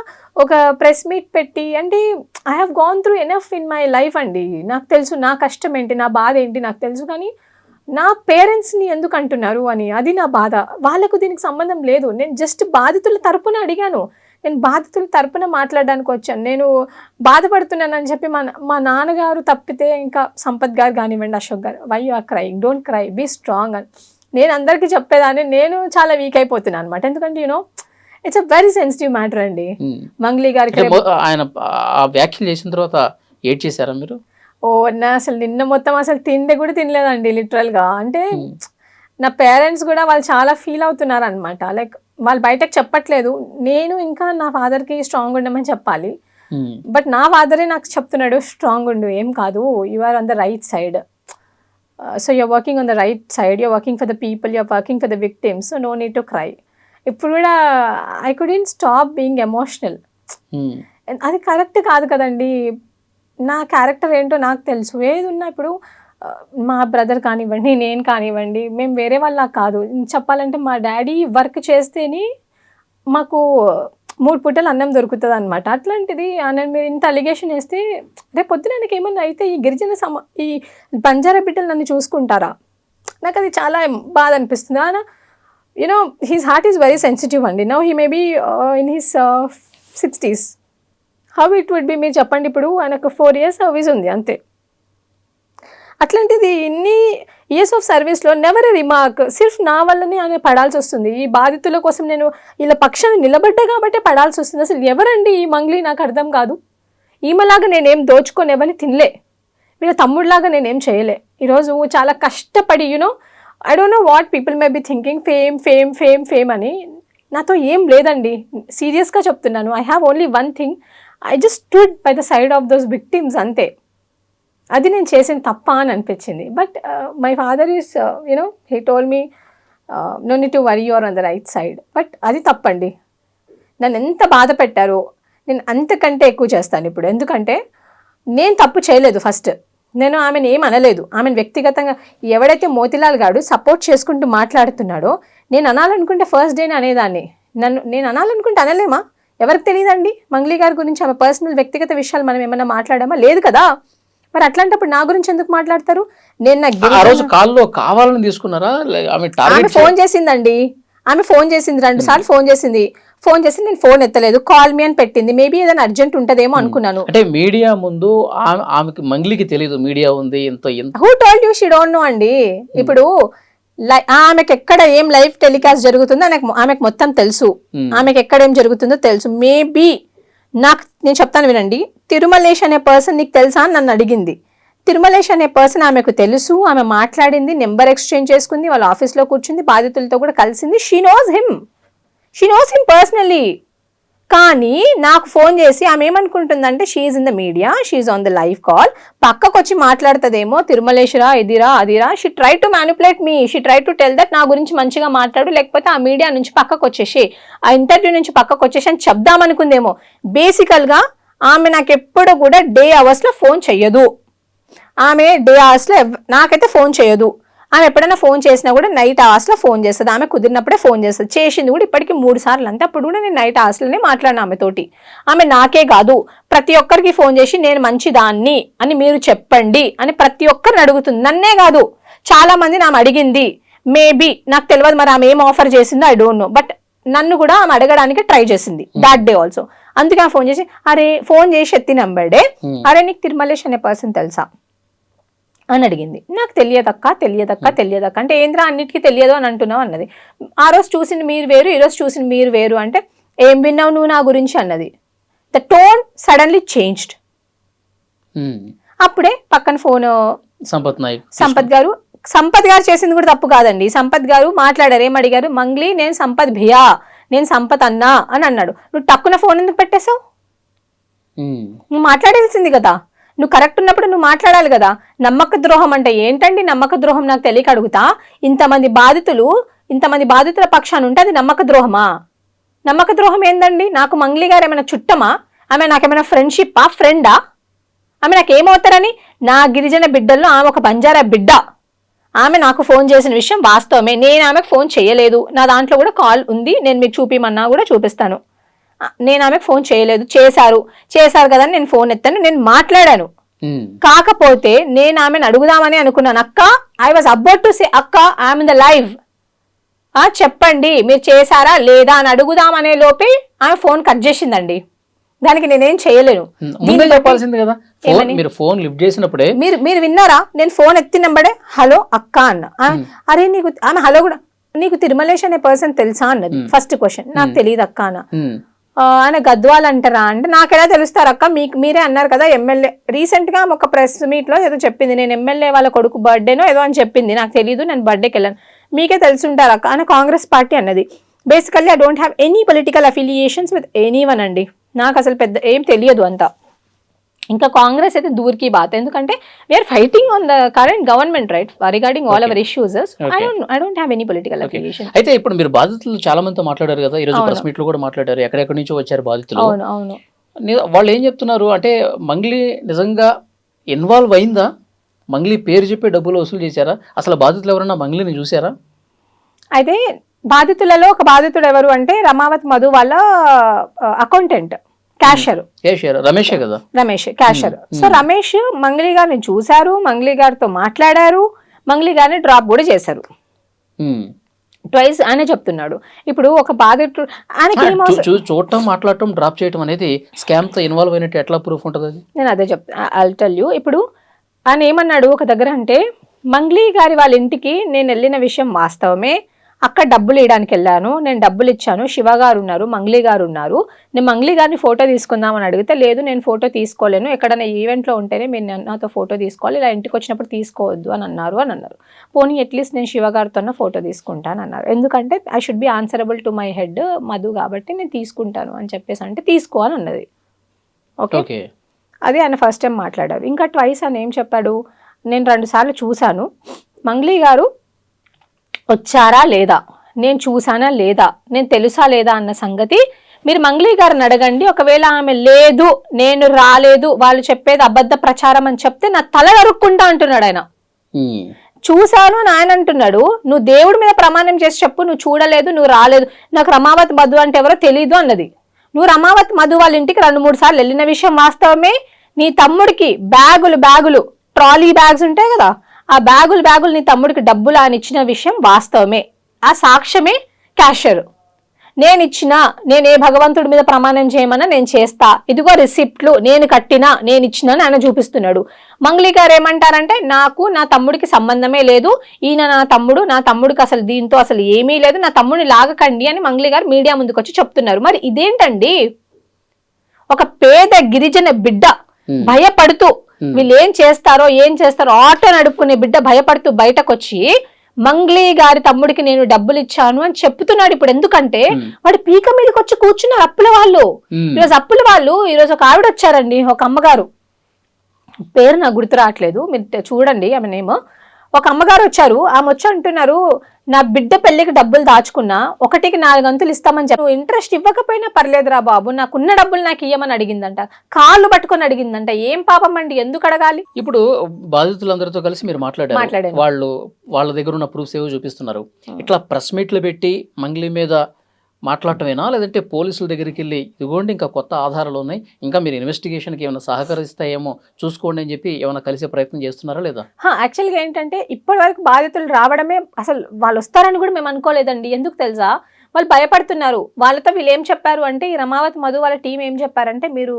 ఒక ప్రెస్ మీట్ పెట్టి, అంటే I have gone through enough in my life అండి. నాకు తెలుసు నా కష్టం ఏంటి, నా బాధ ఏంటి నాకు తెలుసు. కానీ నా పేరెంట్స్ని ఎందుకు అంటున్నారు అని, అది నా బాధ. వాళ్ళకు దీనికి సంబంధం లేదు. నేను జస్ట్ బాధితుల తరపున అడిగాను, నేను బాధితుల తరపున మాట్లాడడానికి వచ్చాను. నేను బాధపడుతున్నానని చెప్పి మా నాన్నగారు తప్పితే ఇంకా సంపత్ గారు కానివ్వండి, అశోక్ గారు, why you are crying, don't cry, be strong అని నేను అందరికీ చెప్పేదాన్ని. నేను చాలా వీక్ అయిపోతున్నాను అనమాట. ఎందుకంటే you know it's a very sensitive matter అండి. మంగ్లీ గారికి ఆయన వ్యాఖ్యలు చేసిన తర్వాత ఏడ్ చేశారా మీరు? అసలు నిన్న మొత్తం అసలు తిండి కూడా తినలేదండి లిటరల్గా. అంటే నా పేరెంట్స్ కూడా వాళ్ళు చాలా ఫీల్ అవుతున్నారు అనమాట. లైక్ వాళ్ళు బయటకు చెప్పట్లేదు, నేను ఇంకా నా ఫాదర్కి స్ట్రాంగ్ ఉండమని చెప్పాలి. బట్ నా ఫాదరే నాకు చెప్తున్నాడు, స్ట్రాంగ్ ఉండు, ఏం కాదు, you are on the right side, so you're working on the right side, you're working for the people, you're working for the victims, so no need to cry. ఇప్పుడు కూడా I couldn't stop being emotional. అది correct కాదు కదండి. నా character ఏంటో నాకు తెలుసు. ఏది ఉన్నా ఇప్పుడు మా బ్రదర్ కానివ్వండి, నేను కానివ్వండి, మేము వేరే వాళ్ళ కాదు. చెప్పాలంటే మా డాడీ వర్క్ చేస్తేనే మాకు 3 పూటలు అన్నం దొరుకుతుంది అనమాట. అట్లాంటిది నేను మీరు ఇంత అలిగేషన్ వేస్తే రేపు పొద్దున నాకు ఏమన్నా అయితే ఈ గిరిజన ఈ బంజారా బిడ్డలు నన్ను చూసుకుంటారా? నాకు అది చాలా బాధ అనిపిస్తుంది. You know his heart is very sensitive అండి. Now he may be in his 60s. How it would be, మీరు చెప్పండి. ఇప్పుడు ఆయనకు 4 years సర్వీస్ ఉంది అంతే. అట్లాంటిది ఇన్ని ఇయర్స్ ఆఫ్ సర్వీస్లో నెవర్ ఎ రిమార్క్, సిర్ఫ్ నా వల్లనే ఆయన పడాల్సి వస్తుంది. ఈ బాధితుల కోసం నేను ఇలా పక్షాన నిలబడ్డా కాబట్టి పడాల్సి వస్తుంది. అసలు ఎవరండి ఈ మంగ్లీ, నాకు అర్థం కాదు. ఈమెలాగా నేనేం దోచుకొని ఎవరిని తినలే, వీళ్ళ తమ్ముడిలాగా నేనేం చేయలే. ఈరోజు చాలా కష్టపడి you know I don't know what people may be thinking, fame fame fame fame అని. నాతో ఏం లేదండి, సీరియస్గా చెప్తున్నాను. I have only one thing, I just stood by the side of those victims, అంతే. అది నేను చేసిన తప్ప అని అనిపించింది. But my father is you know he told me no need to worry, you're on the right side. బట్ అది తప్పండి. నన్ను ఎంత బాధ పెట్టారో నేను అంతకంటే ఎక్కువ చేస్తాను ఇప్పుడు. ఎందుకంటే నేను తప్పు చేయలేదు. ఫస్ట్ నేను ఆమెను ఏం అనలేదు. ఆమెను వ్యక్తిగతంగా ఎవడైతే మోతిలాల్ గాడు సపోర్ట్ చేసుకుంటూ మాట్లాడుతున్నాడో, నేను అనాలనుకుంటే ఫస్ట్ డేని అనేదాన్ని. నేను అనాలనుకుంటే అనలేమా? ఎవరికి తెలియదండి మంగ్లీ గారి గురించి? ఆమె పర్సనల్ వ్యక్తిగత విషయాలు మనం ఏమన్నా మాట్లాడామా? లేదు కదా. మరి అట్లాంటప్పుడు నా గురించి ఎందుకు మాట్లాడతారు? నేను కావాలని తీసుకున్నారా? ఆమె ఫోన్ చేసిందండి, ఆమె ఫోన్ చేసింది 2 సార్లు ఫోన్ చేసింది. నేను ఫోన్ ఎత్తలేదు, కాల్ మీ అని పెట్టింది. మేబీ ఏదైనా అర్జెంట్ ఉంటదేమో అనుకున్నాను. అంటే మీడియా ముందు ఆమెకి మంగ్లీకి తెలియదు మీడియా ఉంది. Who told you she don't know అండి. ఇప్పుడు ఆమెకి ఎక్కడ ఏం లైవ్ టెలికాస్ట్ జరుగుతుందో ఆమెకు మొత్తం తెలుసు. ఆమెకి ఎక్కడ ఏం జరుగుతుందో తెలుసు. మేబీ నేను చెప్తాను వినండి. తిరుమలేష్ అనే పర్సన్ నీకు తెలుసా అని నన్ను అడిగింది. తిరుమలేష్ అనే పర్సన్ ఆమెకు తెలుసు. ఆమె మాట్లాడింది, నెంబర్ ఎక్స్చేంజ్ చేసుకుంది, వాళ్ళ ఆఫీస్లో కూర్చుంది, బాధితులతో కూడా కలిసింది. She knows him personally. కానీ నాకు ఫోన్ చేసి ఆమె ఏమనుకుంటుందంటే she's in the media, she's on the live call, పక్కకు వచ్చి మాట్లాడుతుందేమో, తిరుమలేశ్వరా ఇదిరా అదిరా. She try to manipulate me, she try to tell that నా గురించి మంచిగా మాట్లాడు, లేకపోతే ఆ మీడియా నుంచి పక్కకు వచ్చేసి, ఆ ఇంటర్వ్యూ నుంచి పక్కకు వచ్చేసి అని చెప్దామనుకుందేమో. బేసికల్గా ఆమె నాకు ఎప్పుడు కూడా డే అవర్స్లో ఫోన్ చెయ్యదు. ఆమె డే అవర్స్లో నాకైతే ఫోన్ చేయదు. ఆమె ఎప్పుడైనా ఫోన్ చేసినా కూడా నైట్ అవర్స్లో ఫోన్ చేస్తుంది. ఆమె కుదిరినప్పుడే ఫోన్ చేస్తుంది. చేసింది కూడా ఇప్పటికీ 3 సార్లు అంతే. అప్పుడు కూడా నేను నైట్ అవర్స్లోనే మాట్లాడిన ఆమెతోటి. ఆమె నాకే కాదు ప్రతి ఒక్కరికి ఫోన్ చేసి నేను మంచిదాన్ని అని మీరు చెప్పండి అని ప్రతి ఒక్కరిని అడుగుతుంది. నన్నే కాదు చాలా మంది ఆమె అడిగింది. మేబీ నాకు తెలియదు మరి ఆమె ఏం ఆఫర్ చేసిందో ఐ డోంట్ నో, బట్ నన్ను కూడా ఆమె అడగడానికి ట్రై చేసింది దాట్ డే ఆల్సో. అందుకే ఆమె ఫోన్ చేసి ఫోన్ చేసి ఎత్తి నంబర్డే, నీకు తిరుమలేష్ అనే పర్సన్ తెలుసా అని అడిగింది. నాకు తెలియదక్క అంటే ఏంద్రా అన్నిటికీ తెలియదు అని అంటున్నావు అన్నది. ఆ రోజు చూసింది మీరు వేరు, ఈ రోజు చూసింది మీరు వేరు అంటే ఏం విన్నావు నువ్వు నా గురించి అన్నది. The tone suddenly changed. అప్పుడే పక్కన ఫోన్ సంపత్ గారు చేసింది కూడా తప్పు కాదండి. సంపత్ గారు మాట్లాడారు, ఏం అడిగారు, మంగ్లీ నేను సంపత్ భియా, నేను సంపత్ అన్నా అని అన్నాడు. నువ్వు టక్కున ఫోన్ ఎందుకు పెట్టేశావు? నువ్వు మాట్లాడాల్సింది కదా, నువ్వు కరెక్ట్ ఉన్నప్పుడు నువ్వు మాట్లాడాలి కదా. నమ్మక ద్రోహం అంటే ఏంటండి? నమ్మక ద్రోహం నాకు తెలియక అడుగుతా. ఇంతమంది బాధితుల పక్షాన ఉంటే అది నమ్మక ద్రోహమా? నమ్మక ద్రోహం ఏందండి? నాకు మంగ్లీ గారు ఏమైనా చుట్టమా? ఆమె నాకేమైనా ఫ్రెండ్షిప్పా, ఫ్రెండా? ఆమె నాకేమవుతారని? నా గిరిజన బిడ్డల్లో ఆమె ఒక బంజారా బిడ్డ. ఆమె నాకు ఫోన్ చేసిన విషయం వాస్తవమే. నేను ఆమెకు ఫోన్ చేయలేదు. నా దాంట్లో కూడా కాల్ ఉంది, నేను మీకు చూపిమన్నా కూడా చూపిస్తాను. నేను ఆమెకు ఫోన్ చేయలేదు. చేశారు కదా నేను ఫోన్ ఎత్తాను, నేను మాట్లాడాను. కాకపోతే నేను ఆమెను అడుగుదామని అనుకున్నాను. అక్క, I was about to say అక్క ఐఎమ్ ఇన్ ద లైవ్, చెప్పండి మీరు చేశారా లేదా అని అడుగుదామనే లోపే ఆమె ఫోన్ కట్ చేసిందండి. దానికి నేనేం చేయలేను. మీరు విన్నారా? నేను ఫోన్ ఎత్తినంబడే హలో అక్క అన్న. అరే నీకు ఆమె హలో కూడా, నీకు తిరుమలేష్ అనే పర్సన్ తెలుసా అన్నది. ఫస్ట్ క్వశ్చన్, నాకు తెలియదు అక్క అన్న. ఆయన గద్వాల్ అంటారా అంటే నాకు ఎలా తెలుస్తారు అక్క, మీరే అన్నారు కదా ఎమ్మెల్యే. రీసెంట్ గా ఒక ప్రెస్ మీట్ లో ఏదో చెప్పింది, నేను ఎమ్మెల్యే వాళ్ళ కొడుకు బర్త్డేనో ఏదో అని చెప్పింది. నాకు తెలియదు, నేను బర్త్డేకి వెళ్ళాను. మీకే తెలుసుంటారు అక్క. ఆయన కాంగ్రెస్ పార్టీ అన్నది. Basically I don't have any political affiliations with any one అండి. నాకు అసలు పెద్ద ఏం తెలియదు అంతా. ఇంకా కాంగ్రెస్ అయితే దూర్కి బాత్, ఎందుకంటే we're fighting on the current government right regarding all our issues. I don't have any political affiliation. అయితే ఇప్పుడు మీరు బాధితులు చాలా మందితో మాట్లాడారు కదా, ఈ రోజు ప్రెస్ మీట్ లో కూడా మాట్లాడారు, ఎక్కడెక్కడి నుంచో వచ్చారు బాధితులు. అవును. వాళ్ళు ఏం చెప్తున్నారు అంటే, మంగ్లీ నిజంగా ఇన్వాల్వ్ అయిందా? మంగ్లీ పేరు చెప్పి డబ్బులు వసూలు చేశారా? అసలు బాధితులు ఎవరన్నా మంగ్లీని చూసారా? అయితే బాధితులలో ఒక బాధితుడు ఎవరు అంటే రమావత్ మధు వాళ్ళ అకౌంటెంట్, క్యాషియర్ రమేష్ కదా, రమేష్ క్యాషియర్. సో రమేష్ మంగ్లీ గారిని చూశారు, మంగ్లీ గారితో మాట్లాడారు, మంగ్లీ గారిని డ్రాప్ కూడా చేశారు ట్వైస్ ఆయన చెప్తున్నాడు. ఇప్పుడు ఒక బాధితుడు చూడటం, మాట్లాడటం, డ్రాప్ చేయడం అనేది స్కామ్ తో ఇన్వాల్వ్ అయినట్టు ఎట్లా ప్రూఫ్ ఉంటుంది? నేను అదే చెప్తాను, ఐల్ టెల్ యూ. ఇప్పుడు ఆయన ఏమన్నాడు ఒక దగ్గర అంటే, మంగ్లీ గారి వాళ్ళ ఇంటికి నేను వెళ్ళిన విషయం వాస్తవమే, అక్కడ డబ్బులు ఇవ్వడానికి వెళ్ళాను, నేను డబ్బులు ఇచ్చాను, శివ గారు ఉన్నారు, మంగ్లీ గారు ఉన్నారు, నేను మంగ్లీ గారిని ఫోటో తీసుకుందామని అడిగితే లేదు నేను ఫోటో తీసుకోలేను, ఎక్కడైనా ఈవెంట్లో ఉంటేనే మీరు నాతో ఫోటో తీసుకోవాలి, ఇలా ఇంటికి వచ్చినప్పుడు తీసుకోవద్దు అని అన్నారు. పోనీ అట్లీస్ట్ నేను శివ గారితో ఫోటో తీసుకుంటాను అన్నారు. ఎందుకంటే I should be answerable to my head Madhu, కాబట్టి నేను తీసుకుంటాను అని చెప్పేసి అంటే తీసుకో అని అన్నది. ఓకే, అది ఆయన ఫస్ట్ టైం మాట్లాడారు. ఇంకా ట్వైస్ అని ఏం చెప్పాడు, నేను 2 సార్లు చూశాను, మంగ్లీ గారు వచ్చారా లేదా, నేను చూసానా లేదా, నేను తెలుసా లేదా అన్న సంగతి మీరు మంగ్లీ గారిని అడగండి. ఒకవేళ ఆమె లేదు, నేను రాలేదు, వాళ్ళు చెప్పేది అబద్ధ ప్రచారం అని చెప్తే నా తల నరుక్కుంటా అంటున్నాడు ఆయన. చూశాను అని ఆయన అంటున్నాడు. నువ్వు దేవుడి మీద ప్రమాణం చేసి చెప్పు, నువ్వు చూడలేదు, నువ్వు రాలేదు, నాకు రమావత్ మధు అంటే ఎవరో తెలీదు అన్నది. నువ్వు రమావత్ మధు వాళ్ళ ఇంటికి 2-3 సార్లు వెళ్ళిన విషయం వాస్తవమే. నీ తమ్ముడికి బ్యాగులు ట్రాలీ బ్యాగ్స్ ఉంటాయి కదా, ఆ బ్యాగులు నీ తమ్ముడికి డబ్బులు అని ఇచ్చిన విషయం వాస్తవమే. ఆ సాక్ష్యమే క్యాషియర్. నేను ఏ భగవంతుడి మీద ప్రమాణం చేయమన్నా నేను చేస్తా, ఇదిగో రిసిప్ట్లు, నేను కట్టినా, నేను ఇచ్చినా అని ఆయన చూపిస్తున్నాడు. మంగ్లీ గారు ఏమంటారంటే, నాకు నా తమ్ముడికి సంబంధమే లేదు, ఈయన నా తమ్ముడికి అసలు దీంతో అసలు ఏమీ లేదు, నా తమ్ముడిని లాగకండి అని మంగ్లీ గారు మీడియా ముందుకు వచ్చి చెప్తున్నారు. మరి ఇదేంటండి? ఒక పేద గిరిజన బిడ్డ భయపడుతూ వీళ్ళు ఏం చేస్తారో ఆటో నడుపుకునే బిడ్డ భయపడుతూ బయటకు వచ్చి మంగ్లీ గారి తమ్ముడికి నేను డబ్బులు ఇచ్చాను అని చెప్తున్నాడు. ఇప్పుడు ఎందుకంటే వాడు పీక మీదకి వచ్చి కూర్చున్నారు అప్పుల వాళ్ళు. ఈరోజు ఒక ఆవిడ వచ్చారండి, ఒక అమ్మగారు, పేరు నాకు గుర్తు రావట్లేదు, మీరు చూడండి ఆమె నేమ్. ఒక అమ్మగారు వచ్చారు, ఆమె వచ్చి అంటున్నారు, నా బిడ్డ పెళ్లికి డబ్బులు దాచుకున్నా 1కి 4 గంతులు ఇస్తామని చెప్పి ఇంట్రెస్ట్ ఇవ్వకపోయినా పర్లేదురా బాబు, నాకున్న డబ్బులు నాకు ఇయ్యమని అడిగిందంట, కాళ్ళు పట్టుకొని అడిగిందంట. ఏం పాపం అండి, ఎందుకు అడగాలి? ఇప్పుడు బాధితులందరితో కలిసి మీరు మాట్లాడారు, వాళ్ళ దగ్గర ఉన్న ప్రూఫ్స్ ఏవో చూపిస్తున్నారు. ఇట్లా ప్రెస్ మీట్లు పెట్టి మంగ్లీ మీద మాట్లాడటమేనా, లేదంటే పోలీసుల దగ్గరికి వెళ్ళి ఇదిగోండి ఇంకా కొత్త ఆధారాలు ఉన్నాయి, ఇంకా మీరు ఇన్వెస్టిగేషన్కి ఏమైనా సహకరిస్తాయేమో చూసుకోండి అని చెప్పి ఏమైనా కలిసే ప్రయత్నం చేస్తున్నారా లేదా? యాక్చువల్గా ఏంటంటే ఇప్పటి వరకు బాధితులు రావడమే, అసలు వాళ్ళు వస్తారని కూడా మేము అనుకోలేదండి. ఎందుకు తెలుసా, వాళ్ళు భయపడుతున్నారు. వాళ్ళతో వీళ్ళు ఏం చెప్పారు అంటే, ఈ రమావతి మధు వాళ్ళ టీం ఏం చెప్పారంటే, మీరు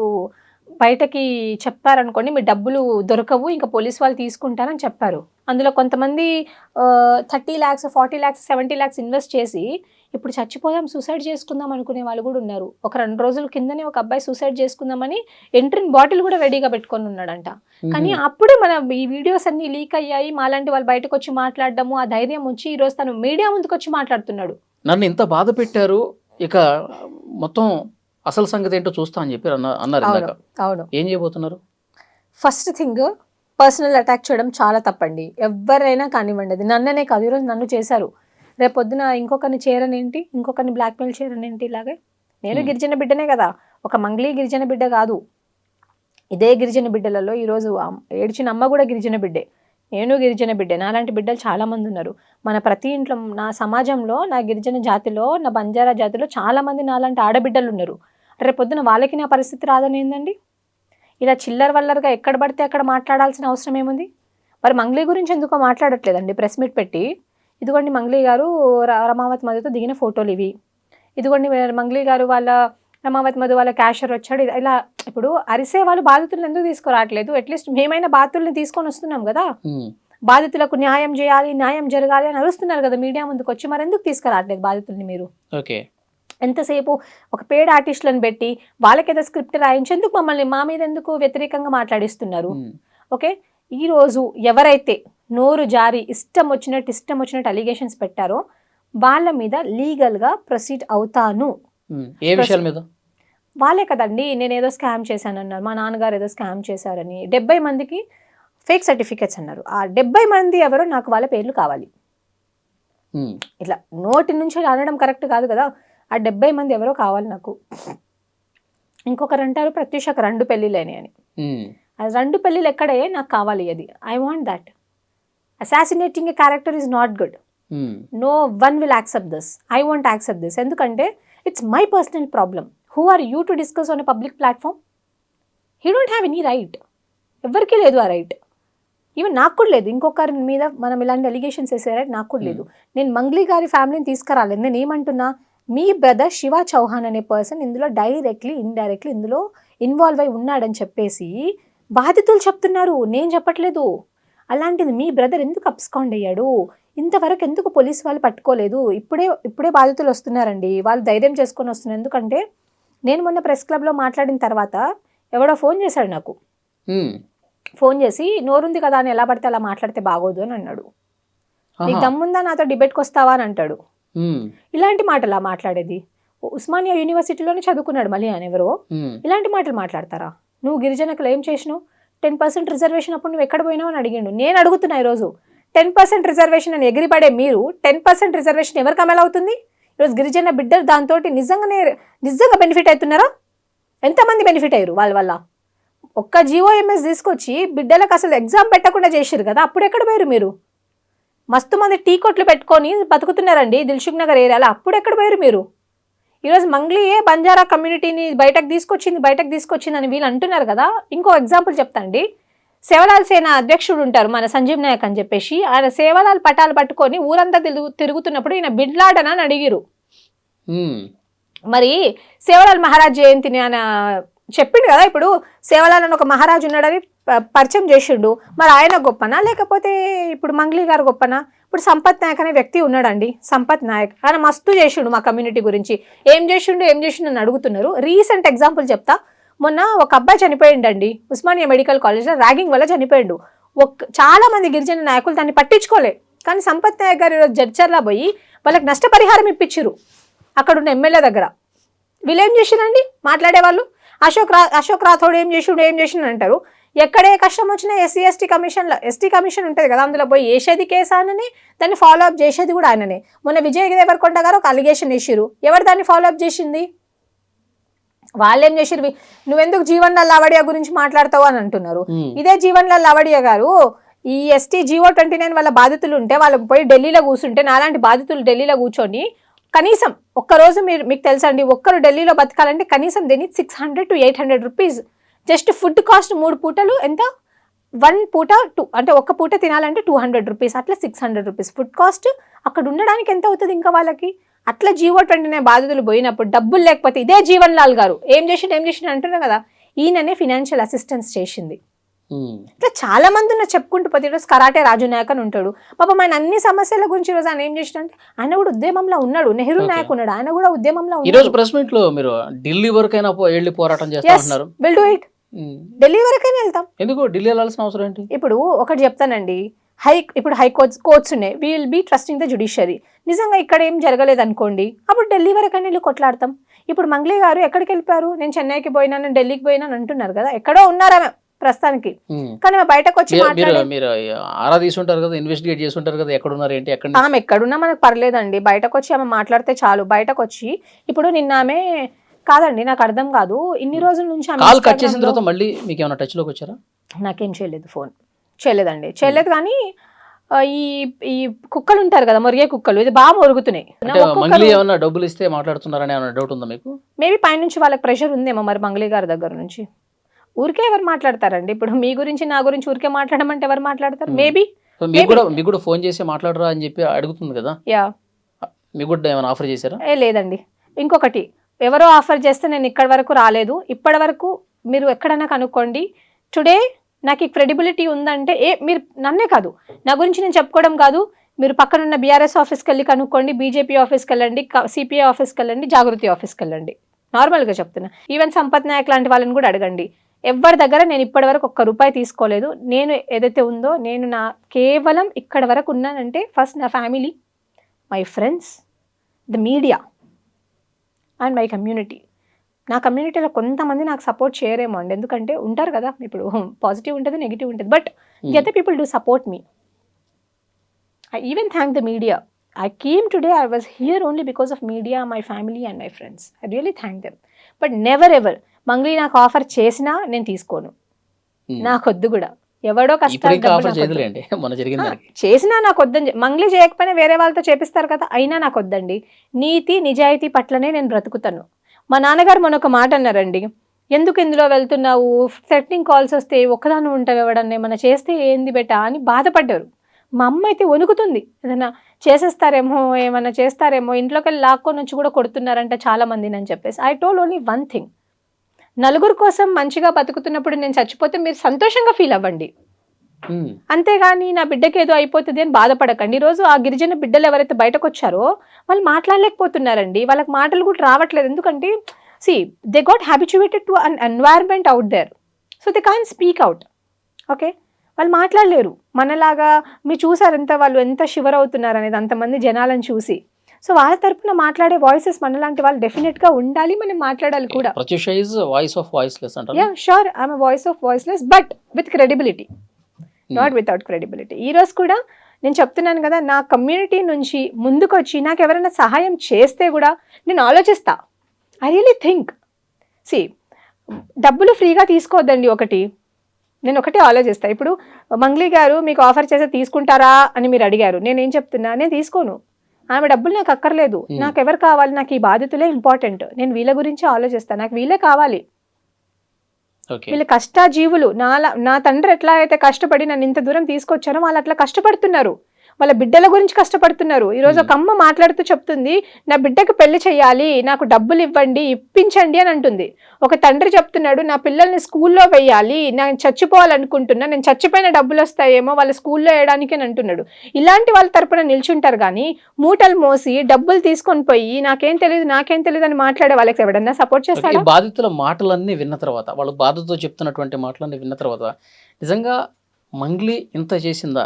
బయటకి చెప్పారనుకోండి మీ డబ్బులు దొరకవు, ఇంకా పోలీస్ వాళ్ళు తీసుకుంటారని చెప్పారు. అందులో కొంతమంది 30 lakhs 40 lakhs 70 lakhs ఇన్వెస్ట్ చేసి ఇప్పుడు చచ్చిపోదాం సూసైడ్ చేసుకుందాం అనుకునే వాళ్ళు కూడా ఉన్నారు. ఒక 2 రోజుల కిందనే ఒక అబ్బాయి సూసైడ్ చేసుకుందామని ఎంట్రిన్ బాటిల్ కూడా రెడీగా పెట్టుకొని ఉన్నాడంట. కానీ అప్పుడే మన ఈ వీడియోస్ అన్ని లీక్ అయ్యాయి, మాలాంటి వాళ్ళు బయటకు వచ్చి మాట్లాడడము, ఆ ధైర్యం వచ్చి ఈ రోజు తను మీడియా ముందుకు వచ్చి మాట్లాడుతున్నాడు. నన్ను ఇంత బాధ పెట్టారు, ఇక మొత్తం అసలు సంగతి ఏంటో చూస్తా అని చెప్పి అన్నారు ఇందాక. అవును, ఏం చేయబోతున్నారు? ఫస్ట్ థింగ్, పర్సనల్ అటాక్ చేయడం చాలా తప్పండి. ఎవరైనా కానివ్వండి, అది నన్ననే కాదు, ఈరోజు నన్ను చేశారు, రేపు పొద్దున ఇంకొకరిని చేరనేంటి, ఇంకొకరిని బ్లాక్మెయిల్ చేయరనేంటి. ఇలాగే నేను గిరిజన బిడ్డనే కదా, ఒక మంగ్లీ గిరిజన బిడ్డ కాదు. ఇదే గిరిజన బిడ్డలలో ఈరోజు ఏడ్చిన అమ్మ కూడా గిరిజన బిడ్డే, నేను గిరిజన బిడ్డే. నాలాంటి బిడ్డలు చాలామంది ఉన్నారు మన ప్రతి ఇంట్లో. నా సమాజంలో, నా గిరిజన జాతిలో, నా బంజారా జాతిలో చాలామంది నాలాంటి ఆడబిడ్డలు ఉన్నారు. రేపు పొద్దున వాళ్ళకి నా పరిస్థితి రాదని ఏందండి? ఇలా చిల్లర వల్లరుగా ఎక్కడ పడితే అక్కడ మాట్లాడాల్సిన అవసరం ఏముంది? మరి మంగ్లీ గురించి ఎందుకో మాట్లాడట్లేదండి ప్రెస్ మీట్ పెట్టి. ఇదిగోండి మంగ్లీ గారు రమావతి మధుతో దిగిన ఫోటోలు ఇవి, ఇదిగోండి మంగ్లీ గారు వాళ్ళ రమావతి మధు వాళ్ళ క్యాషియర్ వచ్చాడు. ఇలా ఇప్పుడు అరిసే వాళ్ళు బాధితులను ఎందుకు తీసుకురావట్లేదు? అట్లీస్ట్ మేమైనా బాధితుల్ని తీసుకొని వస్తున్నాం కదా, బాధితులకు న్యాయం చేయాలి, న్యాయం జరగాలి అని అరుస్తున్నారు కదా మీడియా ముందుకు వచ్చి. మరి ఎందుకు తీసుకురావట్లేదు బాధితుల్ని మీరు? ఓకే, ఎంతసేపు ఒక పేడ్ ఆర్టిస్టులను పెట్టి వాళ్ళకేదో స్క్రిప్ట్ రాయించేందుకు మమ్మల్ని మా మీద ఎందుకు వ్యతిరేకంగా మాట్లాడిస్తున్నారు? ఓకే, ఈరోజు ఎవరైతే నోరు జారి ఇష్టం వచ్చినట్టు అలిగేషన్స్ పెట్టారో వాళ్ళ మీద లీగల్గా ప్రొసీడ్ అవుతాను. ఏ విషయాల మీద? వాళ్ళే కదండి, నేను ఏదో స్కామ్ చేశానన్నారు, మా నాన్నగారు ఏదో స్కామ్ చేశారని 70 మందికి ఫేక్ సర్టిఫికెట్స్ అన్నారు. ఆ 70 మంది ఎవరో నాకు వాళ్ళ పేర్లు కావాలి. ఇట్లా నోటి నుంచి అనడం కరెక్ట్ కాదు కదా. ఆ 70 మంది ఎవరో కావాలి నాకు. ఇంకొకరు అంటారు ప్రత్యూషకు 2 పెళ్ళిళ్ళని అని. అది 2 పెళ్ళిళ్ళు ఎక్కడే నాకు కావాలి. అది I want that. Assassinating a character is not good. No one will accept this. I want accept this. ఎందుకంటే it's my personal problem. Who are you to discuss on a public platform? He don't have any right. ఎవరికీ లేదు ఆ right. Even నాకు కూడా లేదు. ఇంకొకరి మీద మనం ఇలాంటి అలిగేషన్స్ వేసే రైట్ నాకు కూడా లేదు. నేను మంగ్లీ గారి ఫ్యామిలీని తీసుకురాలేదు. నేను ఏమంటున్నా, మీ బ్రదర్ శివ చౌహాన్ అనే పర్సన్ ఇందులో డైరెక్ట్లీ ఇండైరెక్ట్లీ ఇందులో ఇన్వాల్వ్ అయి ఉన్నాడని చెప్పేసి బాధితులు చెప్తున్నారు, నేను చెప్పట్లేదు. అలాంటిది మీ బ్రదర్ ఎందుకు అబ్స్కాండ్ అయ్యాడు? ఇంతవరకు ఎందుకు పోలీసు వాళ్ళు పట్టుకోలేదు? ఇప్పుడే బాధితులు వస్తున్నారండి, వాళ్ళు ధైర్యం చేసుకొని వస్తున్నారు. ఎందుకంటే నేను మొన్న ప్రెస్ క్లబ్లో మాట్లాడిన తర్వాత ఎవడో ఫోన్ చేశాడు నాకు. ఫోన్ చేసి నోరుంది కదా అని ఎలా పడితే అలా మాట్లాడితే బాగోదు అని అన్నాడు. నీకు దమ్ముందా నాతో డిబేట్కి వస్తావా అని అంటాడు. ఇలాంటి మాటలు మాట్లాడేది? ఉస్మానియా యూనివర్సిటీలోనే చదువుకున్నాడు మళ్ళీ అని ఎవరో. ఇలాంటి మాటలు మాట్లాడతారా? నువ్వు గిరిజనకులు ఏం చేసినావు? 10% రిజర్వేషన్ అప్పుడు నువ్వు ఎక్కడ పోయినావు అని అడిగిండు. నేను అడుగుతున్నా ఈరోజు, 10% రిజర్వేషన్ అని ఎగిరిపడే మీరు 10% రిజర్వేషన్ ఎవరికి అమలు అవుతుంది? ఈరోజు గిరిజన బిడ్డలు దాంతో నిజంగా బెనిఫిట్ అవుతున్నారా? ఎంతమంది బెనిఫిట్ అయ్యారు వాళ్ళ వల్ల? ఒక్క GOMS తీసుకొచ్చి బిడ్డలకు అసలు ఎగ్జామ్ పెట్టకుండా చేసారు కదా, అప్పుడు ఎక్కడ పోయారు మీరు? మస్తు మంది టీ కొట్లు పెట్టుకొని బతుకుతున్నారండి దిల్సుఖ్ నగర్ ఏరియాలో, అప్పుడు ఎక్కడ పోయారు మీరు? ఈరోజు మంగ్లీయే బంజారా కమ్యూనిటీని బయటకు తీసుకొచ్చింది అని వీళ్ళు అంటున్నారు కదా. ఇంకో ఎగ్జాంపుల్ చెప్తాండి. సేవలాల్ సేన అధ్యక్షుడు ఉంటారు మన సంజీవ్ నాయక్ అని చెప్పేసి, ఆయన సేవలాల్ పటాలు పట్టుకొని ఊరంతా తిరుగుతున్నప్పుడు ఈయన బిడ్లాడనా అని అడిగిరు. మరి సేవలాల్ మహారాజ్ జయంతిని ఆయన చెప్పిండు కదా. ఇప్పుడు సేవలాల్ అని ఒక మహారాజు ఉన్నాడని పరిచయం చేసిండు. మరి ఆయన గొప్పనా లేకపోతే ఇప్పుడు మంగ్లీ గారు గొప్పనా? ఇప్పుడు సంపత్ నాయక్ అనే వ్యక్తి ఉన్నాడండి, సంపత్ నాయక్. ఆయన మస్తు చేసిండు మా కమ్యూనిటీ గురించి. ఏం చేసిండు అని అడుగుతున్నారు. రీసెంట్ ఎగ్జాంపుల్ చెప్తా. మొన్న ఒక అబ్బాయి చనిపోయిండండి ఉస్మానియా మెడికల్ కాలేజ్లో, ర్యాగింగ్ వల్ల చనిపోయిండు. చాలా మంది గిరిజన నాయకులు దాన్ని పట్టించుకోలే. కానీ సంపత్ నాయక్ గారు ఈరోజు జడ్చర్లా పోయి వాళ్ళకి నష్టపరిహారం ఇప్పించారు అక్కడున్న ఎమ్మెల్యే దగ్గర. వీళ్ళు ఏం చేసిరండి మాట్లాడేవాళ్ళు? అశోక్ రాథోడ్ ఏం చేసిండు అంటారు. ఎక్కడే కష్టం వచ్చినా ఎస్సీ ఎస్టీ కమిషన్ ఉంటుంది కదా, అందులో పోయి వేసేది కేసు ఆయననే, దాన్ని ఫాలో అప్ చేసేది కూడా ఆయననే. మొన్న విజయ్ దేవరకొండ గారు ఒక అలిగేషన్ వేసిరు. ఎవరు దాన్ని ఫాలో అప్ చేసింది? వాళ్ళేం చేసిరు? నువ్వెందుకు జీవన్ లాల్ లావడియా గురించి మాట్లాడతావు అని అంటున్నారు. ఇదే జీవన్ లాల్ లావడియా గారు ఈ ST GO 29 వాళ్ళ బాధితులు ఉంటే వాళ్ళకి పోయి ఢిల్లీలో కూర్చుంటే, నాలాంటి బాధితులు ఢిల్లీలో కూర్చొని కనీసం ఒక్కరోజు మీకు తెలుసండి, ఒక్కరు ఢిల్లీలో బతకాలంటే కనీసం దీన్ని 600 to 800 rupees. Just food cost 3 పూటలు ఎంత, 1 పూట 2 అంటే ఒక్క పూట తినాలంటే 200 రూపీస్, అట్లా 600 రూపీస్ ఫుడ్ కాస్ట్. అక్కడ ఉండడానికి ఎంత అవుతుంది ఇంకా వాళ్ళకి? అట్లా జీవో 29 బాధితులు పోయినప్పుడు డబ్బులు లేకపోతే ఇదే జీవన్ లాల్ గారు ఏం చేసిండు అంటున్నారు కదా, ఈయననే ఫినాన్షియల్ అసిస్టెన్స్ చేసింది. ఇట్లా చాలా మంది ఉన్న చెప్పుకుంటూ పోతే, ఈరోజు కరాటే రాజు నాయక్ అని ఉంటాడు పాపం, ఆయన అన్ని సమస్యల గురించి ఈరోజు ఆయన ఏం చేసినంటే ఆయన కూడా ఉద్యమంలో ఉన్నాడు. నెహ్రూ నాయక్ ఉన్నాడు, ఆయన కూడా ఉద్యమంలో ఈ రోజు ప్రెస్ మీట్ లో మీరు ఢిల్లీ వరకైనా వెళ్ళి పోరాటం చేస్తున్నారు. Will do it. ఢిల్లీ వరకైనా వెళ్తాం. ఎందుకు ఢిల్లీ వెళ్ళాల్సిన అవసరం ఏంటి? ఇప్పుడు ఒకటి చెప్తానండి, ఇప్పుడు హై కోర్ట్స్ ఉన్నాయి, we will be trusting the judiciary. నిజంగా ఇక్కడ ఏం జరగలేదు అనుకోండి, అప్పుడు ఢిల్లీ వరకైనా వెళ్ళి కొట్లాడతాం. ఇప్పుడు మంగ్లీ గారు ఎక్కడికి వెళ్ళిపోయారు? నేను చెన్నైకి పోయినాను, ఢిల్లీకి పోయినాను అంటున్నారు కదా, ఎక్కడో ఉన్నారా ప్రస్తుతానికి. కానీ బయటకు వచ్చి మీరు ఆరా తీసుంటారు కదా, ఇన్వెస్టిగేట్ చేస్తుంటారు కదా, ఎక్కడున్నారు ఏంటి, ఆమె ఎక్కడున్నా మనకు పర్లేదండి, బయటకు వచ్చి ఆమె మాట్లాడితే చాలు. బయటకు వచ్చి ఇప్పుడు నిన్న ఆమె కాదండి, నాకు అర్థం కాదు, ఇన్ని రోజుల నుంచి కాల్ కట్ చేసిన తర్వాత మళ్ళీ మీకు ఏమైనా టచ్ లోకి వచ్చారా? నాకేం చేయలేదు, ఫోన్ చేయలేదండి, చేయలేదు. కానీ ఈ కుక్కలు ఉంటారు కదా, మొరిగే కుక్కలు, ఇది బాగా మొరుగుతున్నాయి. మంగ్లీ ఏమన్నా డబ్బులు ఇస్తే మాట్లాడుతున్నారని ఏమైనా డౌట్ ఉందా మీకు? మేబీ పైనుంచి వాళ్ళకి ప్రెషర్ ఉందేమో మరి మంగ్లీ గారి దగ్గర నుంచి. ఊరికే ఎవరు మాట్లాడతారండి? ఇప్పుడు మీ గురించి నా గురించి ఊరికే మాట్లాడమంటే ఎవరు మాట్లాడతారు? మేబీ మీకు కూడా ఫోన్ చేసి మాట్లాడరా అని చెప్పి అడుగుతుంది కదా. యా, మీకు కూడా ఏమైనా ఆఫర్ చేశారా? లేదండి. ఇంకొకటి, ఎవరో ఆఫర్ చేస్తే నేను ఇక్కడి వరకు రాలేదు. ఇప్పటి వరకు మీరు ఎక్కడైనా కనుక్కోండి. టుడే నాకు ఈ క్రెడిబిలిటీ ఉందంటే మీరు నన్నే కాదు, నా గురించి నేను చెప్పుకోవడం కాదు, మీరు పక్కనున్న బీఆర్ఎస్ ఆఫీస్కి వెళ్ళి కనుక్కోండి, బీజేపీ ఆఫీస్కి వెళ్ళండి, సిపిఐ ఆఫీస్కి వెళ్ళండి, జాగృతి ఆఫీస్కి వెళ్ళండి. నార్మల్గా చెప్తున్నా. ఈవెన్ సంపత్ నాయక్ లాంటి వాళ్ళని కూడా అడగండి. ఎవరి దగ్గర నేను ఇప్పటి వరకు ₹1 తీసుకోలేదు. నేను ఏదైతే ఉందో, నేను కేవలం ఇక్కడ వరకు ఉన్నానంటే ఫస్ట్ నా family, my friends, the media and my community. నా కమ్యూనిటీలో కొంతమంది నాకు సపోర్ట్ చేయరేమో అండి, ఎందుకంటే ఉంటారు కదా, ఇప్పుడు పాజిటివ్ ఉంటుంది, నెగిటివ్ ఉంటుంది, but the other people do support me. I even thank the media. I came today, I was here only because of media, my family and my friends. I really thank them. But never ever, Mangli నాకు offer చేసినా నేను తీసుకోను, నాకొద్దు కూడా. ఎవడో కష్టం చేసినా నాకు వద్దని, మంగ్లీ చేయకపోయినా వేరే వాళ్ళతో చేపిస్తారు కదా, అయినా నాకు వద్దండి. నీతి నిజాయితీ పట్లనే నేను బ్రతుకుతాను. మా నాన్నగారు మొన్న ఒక మాట అన్నారండి, ఎందుకు ఇందులో వెళ్తున్నావు, థ్రెటనింగ్ కాల్స్ వస్తే ఒక్కదాన్ని ఉంటావు, ఎవడన్నా ఏమన్నా చేస్తే ఏంది బెటా అని బాధపడ్డారు. మా అమ్మ అయితే వణుకుతుంది, ఏదైనా చేసేస్తారేమో, ఏమన్నా చేస్తారేమో, ఇంట్లోకి వెళ్ళి లాక్కొని వచ్చి కూడా కొడుతున్నారంట చాలా మందిని అని చెప్పేసి. I told only one thing, నలుగురు కోసం మంచిగా బతుకుతున్నప్పుడు నేను చచ్చిపోతే మీరు సంతోషంగా ఫీల్ అవ్వండి, అంతేగాని నా బిడ్డకి ఏదో అయిపోతుంది అని బాధపడకండి. ఈరోజు ఆ గిరిజన బిడ్డలు ఎవరైతే బయటకు వచ్చారో వాళ్ళు మాట్లాడలేకపోతున్నారండి, వాళ్ళకి మాటలు కూడా రావట్లేదు. ఎందుకంటే they got habituated to an environment out there, so they can't speak out. Okay, వాళ్ళు మాట్లాడలేరు. మనలాగా మీరు చూసారంతా వాళ్ళు ఎంత షివర్ అవుతున్నారు అనేది, అంతమంది జనాలను చూసి. సో వాళ్ళ తరపున మాట్లాడే వాయిసెస్ మనలాంటి వాళ్ళు డెఫినెట్గా ఉండాలి, మనం మాట్లాడాలి కూడా. Yeah sure, I'm voice of voiceless but with credibility, not without credibility. ఈరోజు కూడా నేను చెప్తున్నాను కదా, నా కమ్యూనిటీ నుంచి ముందుకు వచ్చి నాకు ఎవరైనా సహాయం చేస్తే కూడా నేను ఆలోచిస్తా. ఐ రియలీ థింక్, డబ్బులు ఫ్రీగా తీసుకోవద్దండి. నేను ఒకటే ఆలోచిస్తాను. ఇప్పుడు మంగ్లీ గారు మీకు ఆఫర్ చేస్తే తీసుకుంటారా అని మీరు అడిగారు, నేనేం చెప్తున్నా, నేను తీసుకోను. ఆమె డబ్బులు నాకు అక్కర్లేదు, నాకు ఎవరు కావాలి, నాకు ఈ బాధ్యతలే ఇంపార్టెంట్, నేను వీళ్ళ గురించి ఆలోచిస్తాను, నాకు వీళ్ళే కావాలి. వీళ్ళు కష్టజీవులు. నా తండ్రి ఎట్లా అయితే కష్టపడి నన్ను ఇంత దూరం తీసుకొచ్చారో వాళ్ళు అట్లా కష్టపడుతున్నారు, వాళ్ళ బిడ్డల గురించి కష్టపడుతున్నారు. ఈరోజు ఒక అమ్మ మాట్లాడుతూ చెప్తుంది, నా బిడ్డకు పెళ్లి చేయాలి, నాకు డబ్బులు ఇవ్వండి, ఇప్పించండి అని అంటుంది. ఒక తండ్రి చెప్తున్నాడు, నా పిల్లల్ని స్కూల్లో వేయాలి, నేను చచ్చిపోవాలనుకుంటున్నా, నేను చచ్చిపోయిన డబ్బులు వస్తాయేమో వాళ్ళ స్కూల్లో వేయడానికి అని అంటున్నాడు. ఇలాంటి వాళ్ళ తరపున నిల్చుంటారు కానీ మూటలు మోసి డబ్బులు తీసుకొని పోయి నాకేం తెలియదు అని మాట్లాడే వాళ్ళకి ఎవడన్నా సపోర్ట్ చేస్తాడు? బాధితుల మాటలన్నీ విన్న తర్వాత, వాళ్ళు బాధతో చెప్తున్నటువంటి మాటలన్నీ విన్న తర్వాత, నిజంగా మంగ్లీ ఇంత చేసిందా,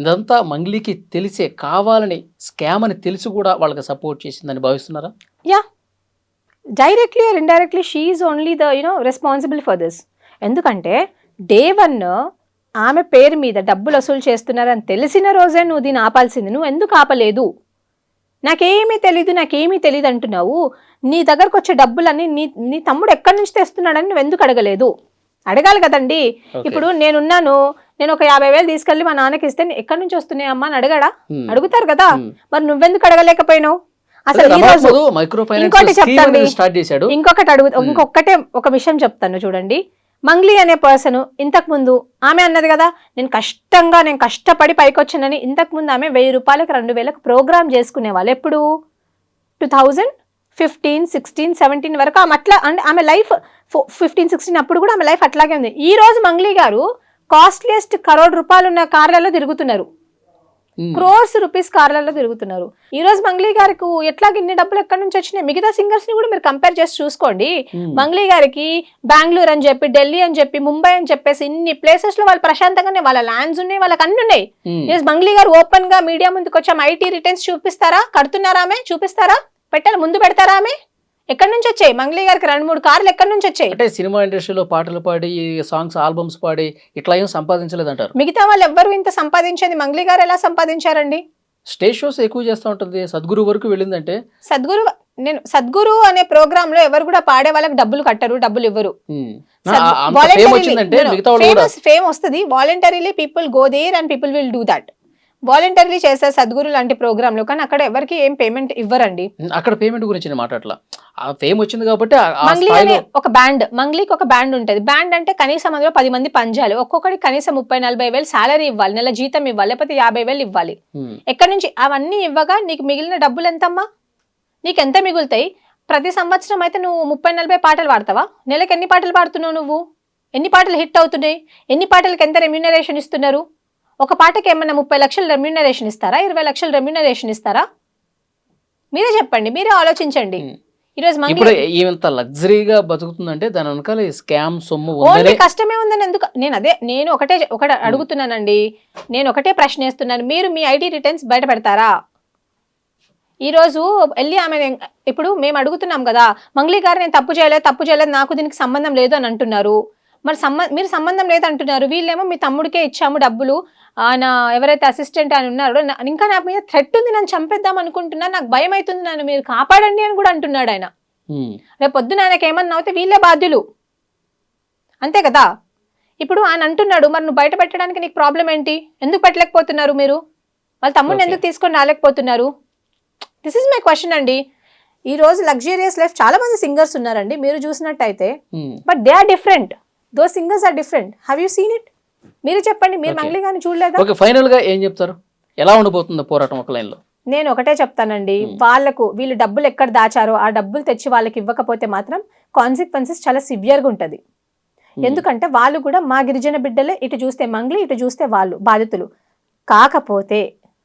ఇదంతా మంగ్లీకి తెలిసే కావాలని స్కామ్ అని తెలిసి కూడా వాళ్ళకి సపోర్ట్ చేసిందని భావిస్తున్నారా? Yeah, directly or indirectly she is only the responsible for this. ఎందుకంటే డే 1 ఆమె పేరు మీద డబ్బులు వసూలు చేస్తున్నారని తెలిసిన రోజే నువ్వు దీన్ని ఆపాల్సింది. నువ్వు ఎందుకు ఆపలేదు? నాకేమీ తెలీదు అంటున్నావు. నీ దగ్గరకు వచ్చే డబ్బులన్నీ నీ తమ్ముడు ఎక్కడి నుంచి తెస్తున్నాడని నువ్వు ఎందుకు అడగలేదు? అడగాలి కదండి. ఇప్పుడు నేను ఒక 50,000 తీసుకెళ్ళి మా నాన్నకి ఇస్తే ఎక్కడి నుంచి వస్తున్నాయి అమ్మా అని అడుగుతారు కదా. మరి నువ్వెందుకు అడగలేకపోయినావు? అసలు ఈ రోజు మైక్రో ఇంకోటి చెప్తాండి, స్టార్ట్ చేశాడు. ఇంకొకటే ఒక విషయం చెప్తాను చూడండి. మంగ్లీ అనే పర్సన్ ఇంతకు ముందు ఆమె అన్నది కదా, నేను కష్టపడి పైకి వచ్చానని. ఇంతకు ముందు ఆమె 1000 రూపాయలకు 2000కు ప్రోగ్రామ్ చేసుకునే వాళ్ళు. ఎప్పుడు 2015, 16, 17 వరకు ఆమె అట్లా, అంటే ఆమె లైఫ్ 15, 16 అప్పుడు కూడా ఆమె లైఫ్ అట్లాగే ఉంది. ఈ రోజు మంగ్లీ గారు కాస్ట్లీయెస్ట్ ₹1 crore ఉన్న కార్లలో తిరుగుతున్నారు, crores రూపీస్ కార్లలో తిరుగుతున్నారు. ఈ రోజు మంగ్లీ గారికి ఎట్లాగ ఇన్ని డబ్బులు ఎక్కడి నుంచి వచ్చినాయి? మిగతా సింగర్స్ ని కూడా మీరు కంపేర్ చేసి చూసుకోండి. మంగ్లీ గారికి బెంగళూరు అని చెప్పి, ఢిల్లీ అని చెప్పి, ముంబై అని చెప్పేసి ఇన్ని ప్లేసెస్ లో వాళ్ళు ప్రశాంతంగానే వాళ్ళ ల్యాండ్స్ ఉన్నాయి, వాళ్ళకి అన్ని ఉన్నాయి. ఈరోజు మంగ్లీ గారు ఓపెన్ గా మీడియా ముందుకు వచ్చి ఐటీ రిటర్న్స్ చూపిస్తారా? కడుతున్నారా? ఆమె చూపిస్తారా? పెట్టాలి, ముందు పెడతారా? ఆమె ఎక్కడి నుంచి వచ్చాయి? మంగ్లీ గారికి 2-3 కార్లు ఎక్కడి నుంచి వచ్చాయి? అంటే సినిమా ఇండస్ట్రీలో పాటలు పాడి, సాంగ్స్, ఆల్బమ్స్ పాడి ఇట్లా ఏం సంపాదించలేదంటారు. మిగతా వాళ్ళు ఎవ్వరు ఇంత సంపాదించేది మంగ్లీ గారు ఎలా సంపాదించారండి? స్టేజ్ షోస్ ఎక్కువ చేస్తూ ఉంటుంది. సద్గురు వరకు వెళ్ళిందంటే సద్గురు అనే ప్రోగ్రామ్ లో ఎవరు కూడా పాడే వాళ్ళకి డబ్బులు కట్టరు, డబ్బులు ఇవ్వరు. ఫేమ్ వస్తుంది, voluntarily people go there and people will do that. Voluntary చేస్తారు సద్గురు లాంటి ప్రోగ్రామ్ లో, కానీ అక్కడ ఎవరికి ఏం పేమెంట్ ఇవ్వరండి. అక్కడ పేమెంట్ గురించి మాట్లాడలా, ఫేమ్ వచ్చింది కాబట్టి. మంగ్లీ అనే ఒక బ్యాండ్, మంగ్లీకి ఒక బ్యాండ్ ఉంటది. బ్యాండ్ అంటే కనీసం అందులో 10 మంది పనిచేయాలి, ఒక్కొక్కటి కనీసం 30-40 వేలు శాలరీ ఇవ్వాలి, నెల జీతం ఇవ్వాలి, లేకపోతే 50 వేలు ఇవ్వాలి. ఎక్కడి నుంచి అవన్నీ ఇవ్వగా నీకు మిగిలిన డబ్బులు ఎంతమ్మా? నీకు ఎంత మిగులుతాయి? ప్రతి సంవత్సరం అయితే నువ్వు 30-40 పాటలు పాడతావా? నెలకు ఎన్ని పాటలు పాడుతున్నావు నువ్వు? ఎన్ని పాటలు హిట్ అవుతున్నాయి? ఎన్ని పాటలకు ఎంత రెమ్యూనరేషన్ ఇస్తున్నారు? ఒక పాటకి ఏమన్నా 30 లక్షలు రెమ్యూనరేషన్ ఇస్తారా? 20 లక్షలు రెమ్యూనరేషన్ ఇస్తారా? మీరే చెప్పండి, మీరే ఆలోచించండి. ఈరోజు ఇప్పుడు ఇంత లగ్జరీగా బతుకుతుందంటే దాని వెనకాల స్కామ్ సొమ్ము కష్టమే ఉందని ఎందుకు? నేను ఒకటే అడుగుతున్నానండి, నేను ఒకటే ప్రశ్న వేస్తున్నాను. మీరు మీ ఐటీ రిటర్న్స్ బయట పెడతారా? ఈ రోజు వెళ్ళి ఆమె, ఇప్పుడు మేము అడుగుతున్నాం కదా, మంగ్లీ గారు నేను తప్పు చేయలేదు, నాకు దీనికి సంబంధం లేదు అని అంటున్నారు. మరి మీరు సంబంధం లేదు అంటున్నారు, వీళ్ళేమో మీ తమ్ముడికే ఇచ్చాము డబ్బులు, ఆయన ఎవరైతే అసిస్టెంట్ అని ఉన్నారో ఇంకా నా మీద థ్రెట్ ఉంది, నన్ను చంపేద్దాం అనుకుంటున్నా, నాకు భయం అవుతుంది, నన్ను మీరు కాపాడండి అని కూడా అంటున్నాడు ఆయన. రేపు పొద్దున ఆయనకి ఏమన్నా అవుతే వీళ్ళే బాధ్యులు, అంతే కదా? ఇప్పుడు ఆయన అంటున్నాడు, మరి నువ్వు బయట పెట్టడానికి నీకు ప్రాబ్లం ఏంటి? ఎందుకు పెట్టలేకపోతున్నారు మీరు? వాళ్ళ తమ్ముడిని ఎందుకు తీసుకొని రాలేకపోతున్నారు? దిస్ ఇస్ మై క్వశ్చన్ అండి. ఈ రోజు లగ్జూరియస్ లైఫ్ చాలా మంది సింగర్స్ ఉన్నారండి, మీరు చూసినట్టయితే, but they are different. Those singers are different. Have you seen it? మీరు చెప్పండి, మీరు మంగ్లీ గారిని చూడలేదా? ఓకే, ఫైనల్ గా ఏం చెప్తారు? ఎలా ఉండబోతుంది పోరాటం ఒక లైన్ లో? నేను ఒకటే చెప్తానండి, వీళ్ళు డబ్బులు ఎక్కడ దాచారో ఆ డబ్బులు తెచ్చి వాళ్ళకి ఇవ్వకపోతే మాత్రం కాన్సిక్వెన్సెస్ చాలా సివియర్ గా ఉంటది. ఎందుకంటే వాళ్ళు కూడా మా గిరిజన బిడ్డలే, ఇటు చూస్తే మంగ్లీ, ఇటు చూస్తే వాళ్ళు బాధితులు. కాకపోతే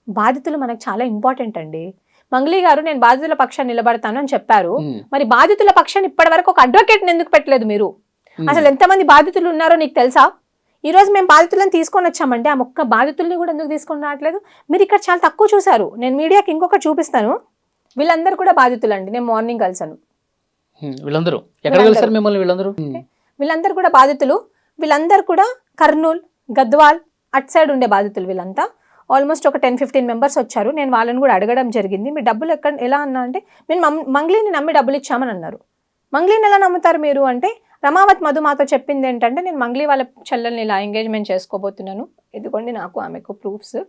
బాధితులు మనకు చాలా ఇంపార్టెంట్ అండి. మంగ్లీ గారు నేను బాధితుల పక్షాన్ని నిలబడతాను అని చెప్పారు, మరి బాధితుల పక్షాన్ని ఇప్పటి వరకు ఒక అడ్వకేట్ ఎందుకు పెట్టలేదు మీరు? అసలు ఎంతమంది బాధితులు ఉన్నారో నీకు తెలుసా? ఈ రోజు మేము బాధితులను తీసుకొని వచ్చామంటే ఆ ఒక్క బాధితుల్ని కూడా ఎందుకు తీసుకొని రావట్లేదు? మీరు ఇక్కడ చాలా తక్కువ చూసారు. నేను మీడియాకి ఇంకొకటి చూపిస్తాను, వీళ్ళందరూ కూడా బాధితులు అండి. నేను మార్నింగ్ కలిసాను, వీళ్ళందరూ కూడా బాధితులు. వీళ్ళందరూ కూడా కర్నూలు, గద్వాల్ అటు సైడ్ ఉండే బాధితులు. వీళ్ళంతా ఆల్మోస్ట్ ఒక 10-15 మెంబర్స్ వచ్చారు. నేను వాళ్ళని కూడా అడగడం జరిగింది, మీ డబ్బులు ఎలా అన్నా అంటే, మేము మంగ్లీని నమ్మి డబ్బులు ఇచ్చామని అన్నారు. మంగ్లీని ఎలా నమ్ముతారు మీరు అంటే, రమావత్ మధు మాతో చెప్పింది ఏంటంటే, నేను మంగ్లీ వాళ్ళ చెల్లెల్ని ఇలా ఎంగేజ్మెంట్ చేసుకోబోతున్నాను, ఇదిగోండి నాకు ఆమెకు ప్రూఫ్స్,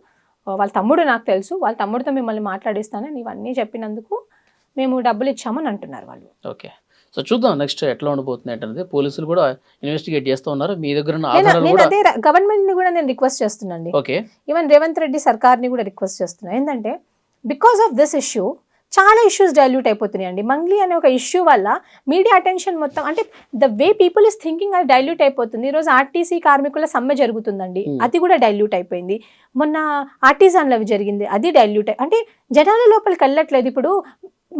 వాళ్ళ తమ్ముడు నాకు తెలుసు, వాళ్ళ తమ్ముడితో మిమ్మల్ని మాట్లాడిస్తాను, ఇవన్నీ చెప్పినందుకు మేము డబ్బులు ఇచ్చామని అంటున్నారు వాళ్ళు. ఓకే, సో చూద్దాం నెక్స్ట్ ఎట్లా ఉండబోతుంది ఏంటనేది. పోలీసులు కూడా ఇన్వెస్టిగేట్ చేస్తూ ఉన్నారు. మీ దగ్గర అదే గవర్నమెంట్ ని కూడా నేను రిక్వెస్ట్ చేస్తున్నాను, ఈవెన్ రేవంత్ రెడ్డి సర్కార్ ని కూడా రిక్వెస్ట్ చేస్తున్నాను. ఏంటంటే బికాస్ ఆఫ్ దిస్ ఇష్యూ చాలా ఇష్యూస్ డైల్యూట్ అయిపోతున్నాయి అండి. మంగ్లీ అనే ఒక ఇష్యూ వల్ల మీడియా అటెన్షన్ మొత్తం, అంటే the way people is thinking అది డైల్యూట్ అయిపోతుంది. ఈరోజు ఆర్టీసీ కార్మికుల సమ్మె జరుగుతుందండి, అది కూడా డైల్యూట్ అయిపోయింది. మొన్న ఆర్టిజాన్లు అవి జరిగింది, అది డైల్యూట్ అంటే జనాల లోపలికి వెళ్ళట్లేదు. ఇప్పుడు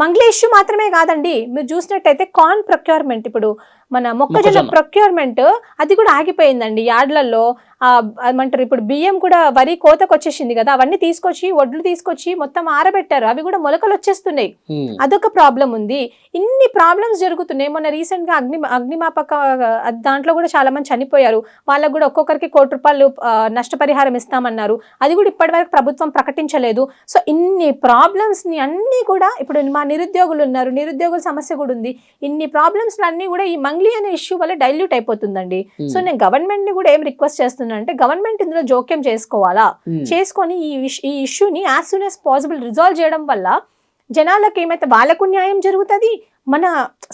మంగ్లీ ఇష్యూ మాత్రమే కాదండి, మీరు చూసినట్టయితే కార్న్ ప్రొక్యూర్మెంట్, ఇప్పుడు మన మొక్కజొన్న ప్రొక్యూర్మెంట్ అది కూడా ఆగిపోయిందండి యార్డ్లలో. ఏమంటారు, ఇప్పుడు బియ్యం కూడా వరి కోతకు వచ్చేసింది కదా, అవన్నీ తీసుకొచ్చి వడ్లు తీసుకొచ్చి మొత్తం ఆరబెట్టారు, అవి కూడా మొలకలు వచ్చేస్తున్నాయి. అదొక ప్రాబ్లం ఉంది. ఇన్ని ప్రాబ్లమ్స్ జరుగుతున్నాయి. మొన్న రీసెంట్ గా అగ్నిమాపక దాంట్లో కూడా చాలా మంది చనిపోయారు, వాళ్ళకు కూడా ఒక్కొక్కరికి ₹1 నష్టపరిహారం ఇస్తామన్నారు, అది కూడా ఇప్పటి వరకు ప్రభుత్వం ప్రకటించలేదు. సో ఇన్ని ప్రాబ్లమ్స్ ని అన్ని కూడా, ఇప్పుడు మా నిరుద్యోగులు ఉన్నారు, నిరుద్యోగుల సమస్య కూడా ఉంది, ఇన్ని ప్రాబ్లమ్స్ అన్ని కూడా ఈ మంగ్లీ అనే ఇష్యూ వల్ల డైల్యూట్ అయిపోతుందండి. సో నేను గవర్నమెంట్ ని కూడా ఏం రిక్వెస్ట్ చేస్తున్నా అంటే, గవర్నమెంట్ ఇందులో జోక్యం చేసుకోవాలా, చేసుకొని ఈ ఇష్యూని as soon as possible resolve చేయడం వల్ల జనాలకు ఏమైతే వాళ్ళకు న్యాయం జరుగుతుంది, మన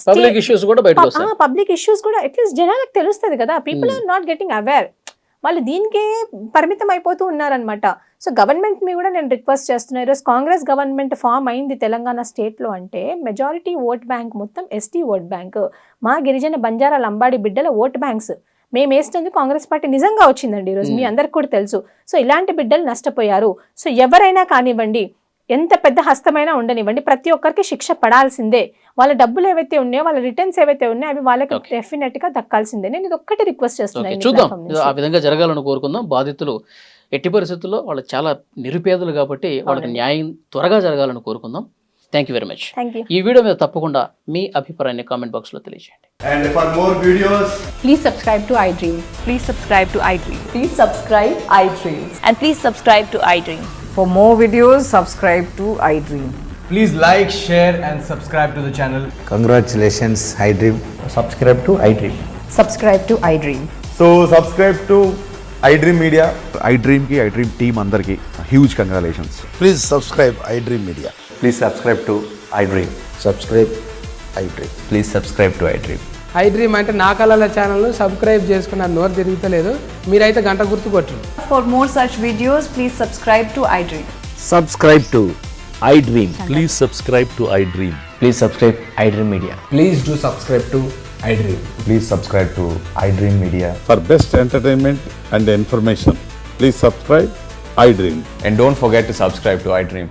పబ్లిక్ ఇష్యూస్ కూడా బయటకు వస్తాయి. పబ్లిక్ ఇష్యూస్ కూడా అట్లీస్ట్ జనాలకు తెలుస్తుంది కదా. People are not getting aware, వాళ్ళు దీనికే పరిమితం అయిపోతూ ఉన్నారనమాట. సో గవర్నమెంట్ మీ కూడా నేను రిక్వెస్ట్ చేస్తున్నాను, ఈరోజు కాంగ్రెస్ గవర్నమెంట్ ఫామ్ అయింది తెలంగాణ స్టేట్లో అంటే మెజారిటీ ఓట్ బ్యాంక్ మొత్తం ఎస్టీ ఓట్ బ్యాంక్, మా గిరిజన బంజారా లంబాడి బిడ్డల ఓట్ బ్యాంక్స్ మేము వేసినందుకు కాంగ్రెస్ పార్టీ నిజంగా వచ్చిందండి ఈరోజు, మీ అందరికి కూడా తెలుసు. సో ఇలాంటి బిడ్డలు నష్టపోయారు. సో ఎవరైనా కానివ్వండి, ఎంత పెద్ద హస్తమైనా ఉండనివ్వండి, ప్రతి ఒక్కరికి శిక్ష పడాల్సిందే. వాళ్ళ డబ్బులు ఏవైతే ఉన్నాయో, వాళ్ళ రిటర్న్స్ ఏవైతే ఉన్నాయో అవి వాళ్ళకి డెఫినెట్ గా దక్కాల్సిందే. నేను ఇది ఒక్కటి రిక్వెస్ట్ చేస్తున్నాను. చూద్దాం, ఆ విధంగా జరగాలని కోరుకుందాం. బాధితులు ఎట్టి పరిస్థితుల్లో వాళ్ళు చాలా నిరుపేదలు కాబట్టి వాళ్ళకి న్యాయం త్వరగా జరగాలని కోరుకుందాం. Thank you very much. ఈ వీడియో మీద తప్పకుండా మీ అభిప్రాయాన్ని కామెంట్ బాక్స్ లో తెలియజేయండి. And for more videos, Please subscribe to iDream. Please subscribe to iDream. Please subscribe iDream. And please subscribe to iDream. For more videos, subscribe to iDream. please like, share and subscribe to the channel. Congratulations, iDream. Subscribe to iDream. Subscribe to iDream. So subscribe to iDream Media. iDream की iDream team अंदर की huge congratulations. Please subscribe iDream Media. Please subscribe to iDream. Subscribe iDream. Please subscribe to iDream. iDream అంటే నా కళల ఛానల్ను subscribe చేసుకున్న నోరు తిరుగుతలేదు, మీరైతే గంట గుర్తు కొట్టండి. For more such videos, please subscribe to iDream. Subscribe to iDream. Please subscribe to iDream. Please subscribe iDream Media. Please do subscribe to iDream. Please subscribe to iDream Media. For best entertainment and information, please subscribe iDream. And don't forget to subscribe to iDream.